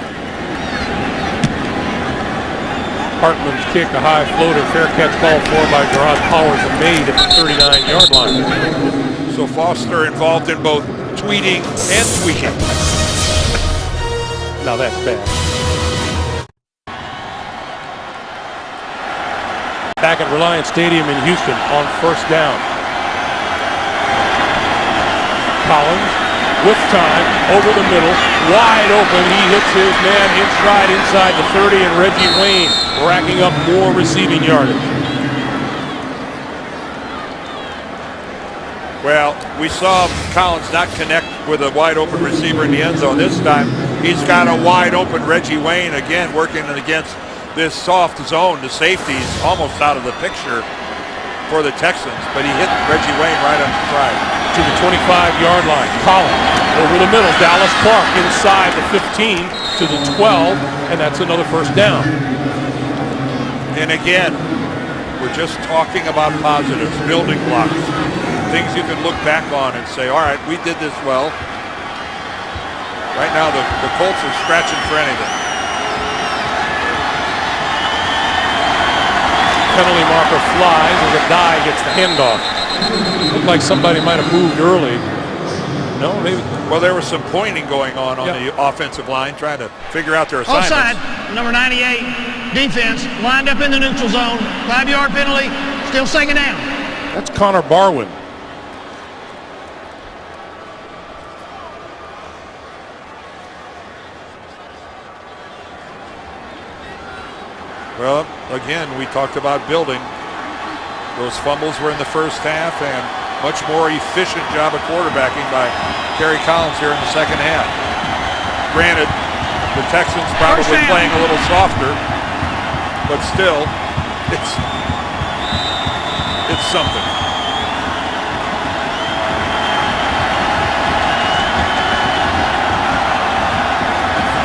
Hartman's kick, a high floater, fair catch ball for by Gerard Powers and made at the 39-yard line. So Foster involved in both tweeting and tweaking. Now that's bad. Back at Reliance Stadium in Houston on first down. Collins with time, over the middle, wide open. He hits his man inside the 30, and Reggie Wayne racking up more receiving yardage. Well, we saw Collins not connect with a wide open receiver in the end zone. This time, he's got a wide open Reggie Wayne again working against this soft zone. The safety's almost out of the picture for the Texans, but he hit Reggie Wayne right on the stride. To the 25-yard line. Collins over the middle. Dallas Clark inside the 15 to the 12, and that's another first down. And again, we're just talking about positives, building blocks, things you can look back on and say, all right, we did this well. Right now, the Colts are scratching for anything. Penalty marker flies as a guy gets the handoff. Looked like somebody might have moved early. No, maybe. Well, there was some pointing going on the offensive line, trying to figure out their assignments. Offside, number 98, defense, lined up in the neutral zone. 5-yard penalty, still second down. That's Connor Barwin. Well, again, we talked about building. Those fumbles were in the first half, and much more efficient job of quarterbacking by Kerry Collins here in the second half. Granted, the Texans probably playing a little softer, but still, it's something.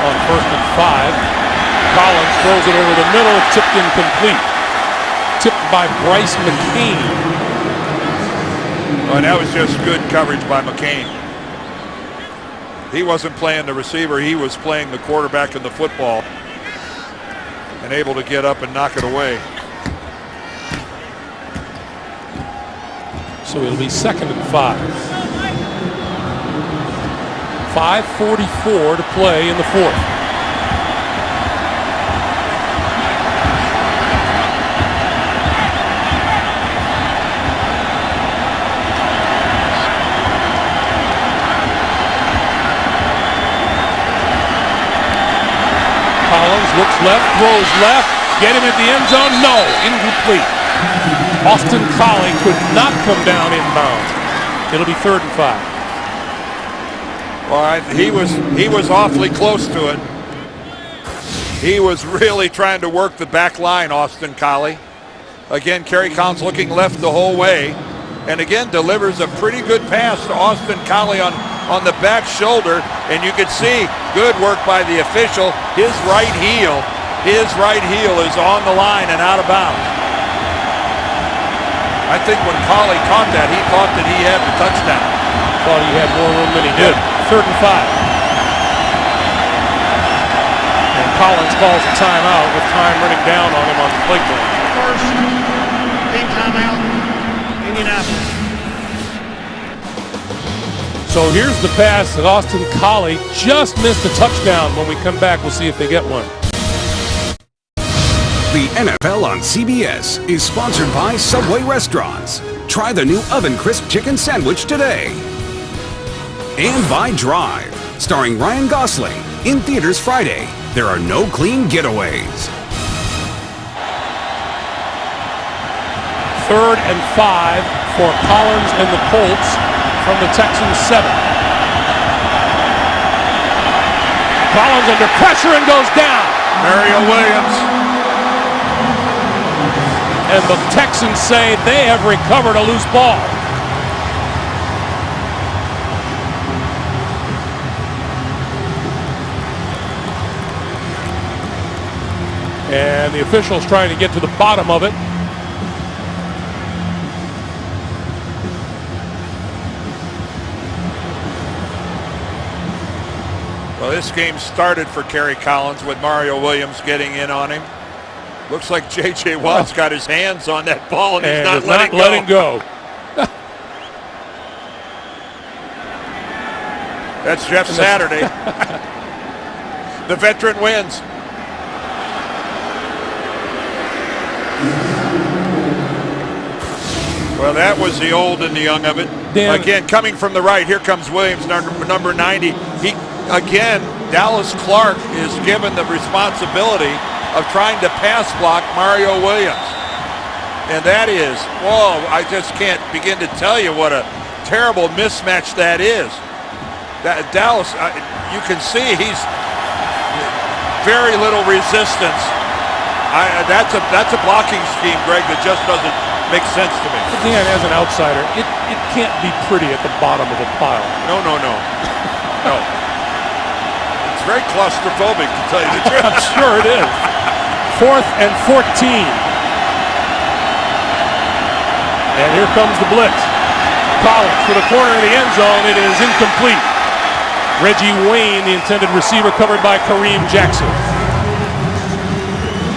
On 1st and 5. Collins throws it over the middle, tipped incomplete. Tipped by Bryce McCain. Oh, and that was just good coverage by McCain. He wasn't playing the receiver, he was playing the quarterback in the football and able to get up and knock it away. So it'll be 2nd and 5. 5:44 to play in the 4th. Collins looks left, throws left, get him at the end zone, no, incomplete. Austin Collie could not come down inbounds. It'll be 3rd and 5. All right, he was awfully close to it. He was really trying to work the back line, Austin Collie. Again, Kerry Collins looking left the whole way, and again delivers a pretty good pass to Austin Collie on the back shoulder, and you can see good work by the official. His right heel is on the line and out of bounds. I think when Collie caught that, he thought that he had the touchdown. Thought he had more room than he did. 3rd and 5. And Collins calls a timeout with time running down on him on the play clock. First, team timeout, Indianapolis. So here's the pass that Austin Collie just missed a touchdown. When we come back, we'll see if they get one. The NFL on CBS is sponsored by Subway Restaurants. Try the new Oven Crisp Chicken Sandwich today. And by Drive, starring Ryan Gosling. In theaters Friday. There are no clean getaways. 3rd and 5 for Collins and the Colts from the Texans 7. Collins under pressure and goes down. Mario Williams. And the Texans say they have recovered a loose ball. And the officials trying to get to the bottom of it. Well, this game started for Kerry Collins with Mario Williams getting in on him. Looks like J.J. Watt's got his hands on that ball and he's not letting go. That's Jeff Saturday. The veteran wins. Well, that was the old and the young of it. Dan. Again, coming from the right, here comes Williams, number 90. Again, Dallas Clark is given the responsibility of trying to pass block Mario Williams. And that is, whoa, I just can't begin to tell you what a terrible mismatch that is. That Dallas, you can see he's very little resistance. That's a blocking scheme, Greg, that just doesn't make sense to me. But Dan, as an outsider, it can't be pretty at the bottom of a pile. No. It's very claustrophobic, to tell you the truth. I'm sure it is. 4th and 14. And here comes the blitz. Collins for the corner of the end zone. It is incomplete. Reggie Wayne, the intended receiver, covered by Kareem Jackson.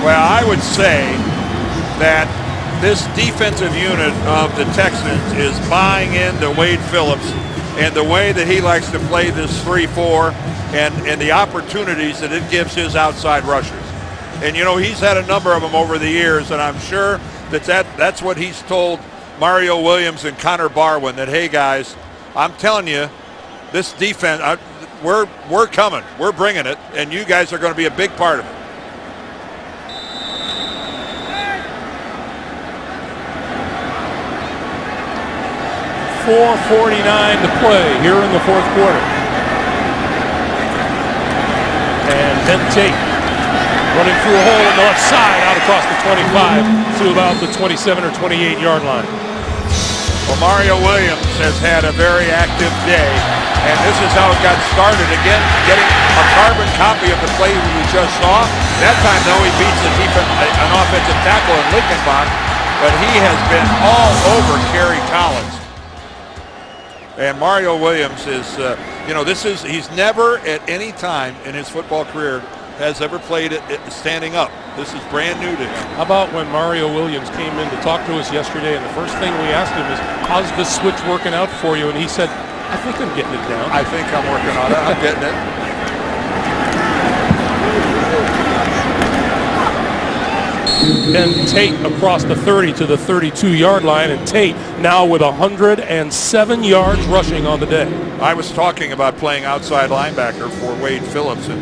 Well, I would say that this defensive unit of the Texans is buying into Wade Phillips and the way that he likes to play this 3-4 and the opportunities that it gives his outside rushers. And, you know, he's had a number of them over the years, and I'm sure that's what he's told Mario Williams and Connor Barwin, that, hey, guys, I'm telling you, this defense, we're coming. We're bringing it, and you guys are going to be a big part of it. .449 to play here in the fourth quarter. And Ben Tate running through a hole on the left side out across the 25 to about the 27 or 28 yard line. Well, Mario Williams has had a very active day, and this is how it got started. Again, getting a carbon copy of the play we just saw. That time, though, he beats an offensive tackle in Lincolnbach, but he has been all over Kerry Collins. And Mario Williams is, he's never at any time in his football career has ever played it standing up. This is brand new to him. How about when Mario Williams came in to talk to us yesterday, and the first thing we asked him is, how's this switch working out for you? And he said, I think I'm getting it down. I think I'm working on it. I'm getting it. Ben Tate across the 30 to the 32-yard line, and Tate now with 107 yards rushing on the day. I was talking about playing outside linebacker for Wade Phillips, and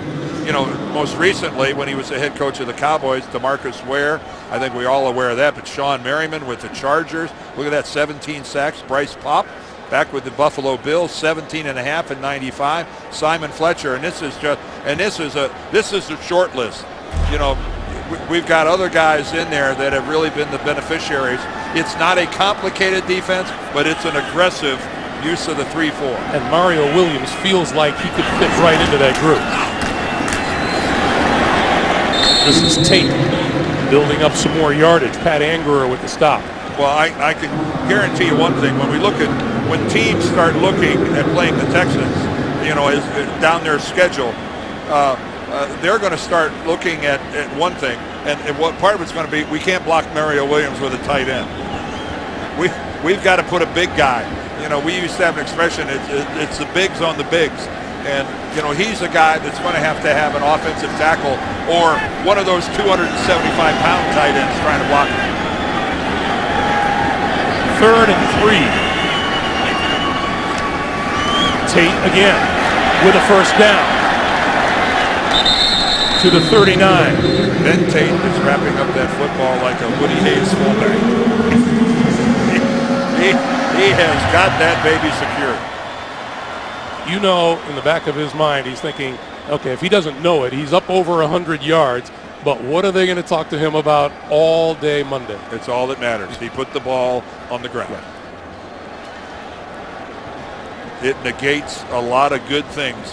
most recently when he was the head coach of the Cowboys, DeMarcus Ware, I think we're all aware of that, but Sean Merriman with the Chargers, look at that, 17 sacks. Bryce Popp back with the Buffalo Bills, 17 and a half in 95. Simon Fletcher, and this is a short list. We've got other guys in there that have really been the beneficiaries. It's not a complicated defense, but it's an aggressive use of the 3-4. And Mario Williams feels like he could fit right into that group. This is Tate building up some more yardage. Pat Angerer with the stop. Well, I can guarantee you one thing. When teams start looking at playing the Texans, down their schedule, they're going to start looking at one thing, and what part of it's going to be, we can't block Mario Williams with a tight end. We've got to put a big guy. We used to have an expression, it's the bigs on the bigs. And, he's a guy that's going to have an offensive tackle or one of those 275-pound tight ends trying to block him. 3rd and 3. Tate again with a first down to the 39. Ben Tate is wrapping up that football like a Woody Hayes fullback. He has got that baby secured. In the back of his mind, he's thinking, Okay, if he doesn't know it, he's up over 100 yards. But what are they going to talk to him about all day Monday? It's all that matters. He put the ball on the ground. It negates a lot of good things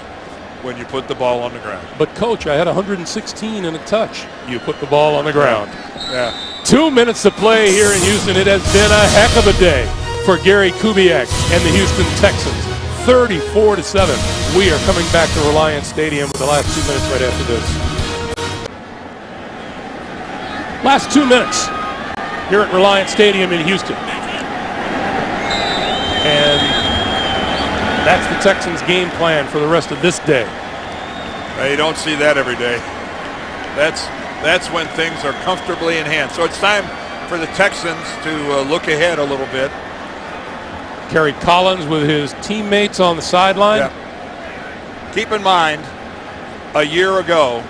when you put the ball on the ground. But, Coach, I had 116 and a touch. You put the ball on the ground. Yeah. 2 minutes to play here in Houston. It has been a heck of a day for Gary Kubiak and the Houston Texans. 34-7. We are coming back to Reliance Stadium with the last 2 minutes right after this. Last 2 minutes here at Reliance Stadium in Houston. And that's the Texans' game plan for the rest of this day. You don't see that every day. That's when things are comfortably in hand. So it's time for the Texans to look ahead a little bit. Kerry Collins with his teammates on the sideline. Yeah. Keep in mind, a year ago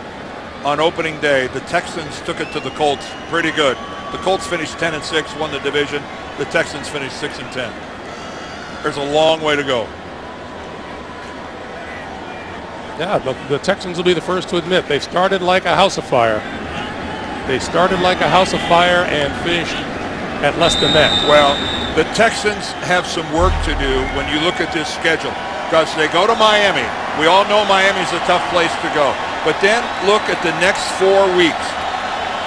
on opening day, the Texans took it to the Colts pretty good. The Colts finished 10-6, won the division. The Texans finished 6-10. There's a long way to go. Yeah, the Texans will be the first to admit they started like a house of fire. They started like a house of fire and finished at less than that. Well, the Texans have some work to do when you look at this schedule, because they go to Miami. We all know Miami's a tough place to go. But then look at the next 4 weeks.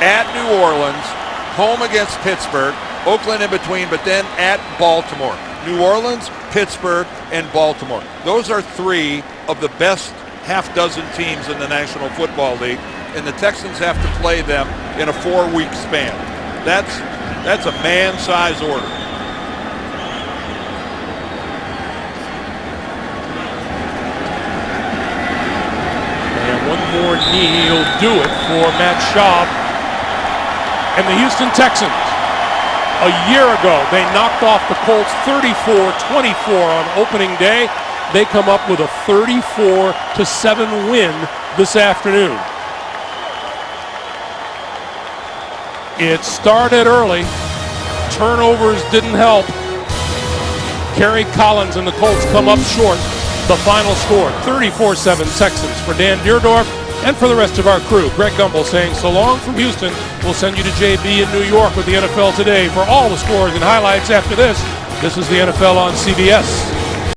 At New Orleans, home against Pittsburgh, Oakland in between, but then at Baltimore. New Orleans, Pittsburgh, and Baltimore. Those are 3 of the best half-dozen teams in the National Football League, and the Texans have to play them in a 4-week span. That's a man-size order. And one more knee will do it for Matt Schaub and the Houston Texans. A year ago, they knocked off the Colts 34-24 on opening day. They come up with a 34-7 win this afternoon. It started early. Turnovers didn't help. Kerry Collins and the Colts come up short. The final score, 34-7 Texans. For Dan Deerdorf and for the rest of our crew, Greg Gumbel saying so long from Houston. We'll send you to JB in New York with the NFL Today for all the scores and highlights after this. This is the NFL on CBS.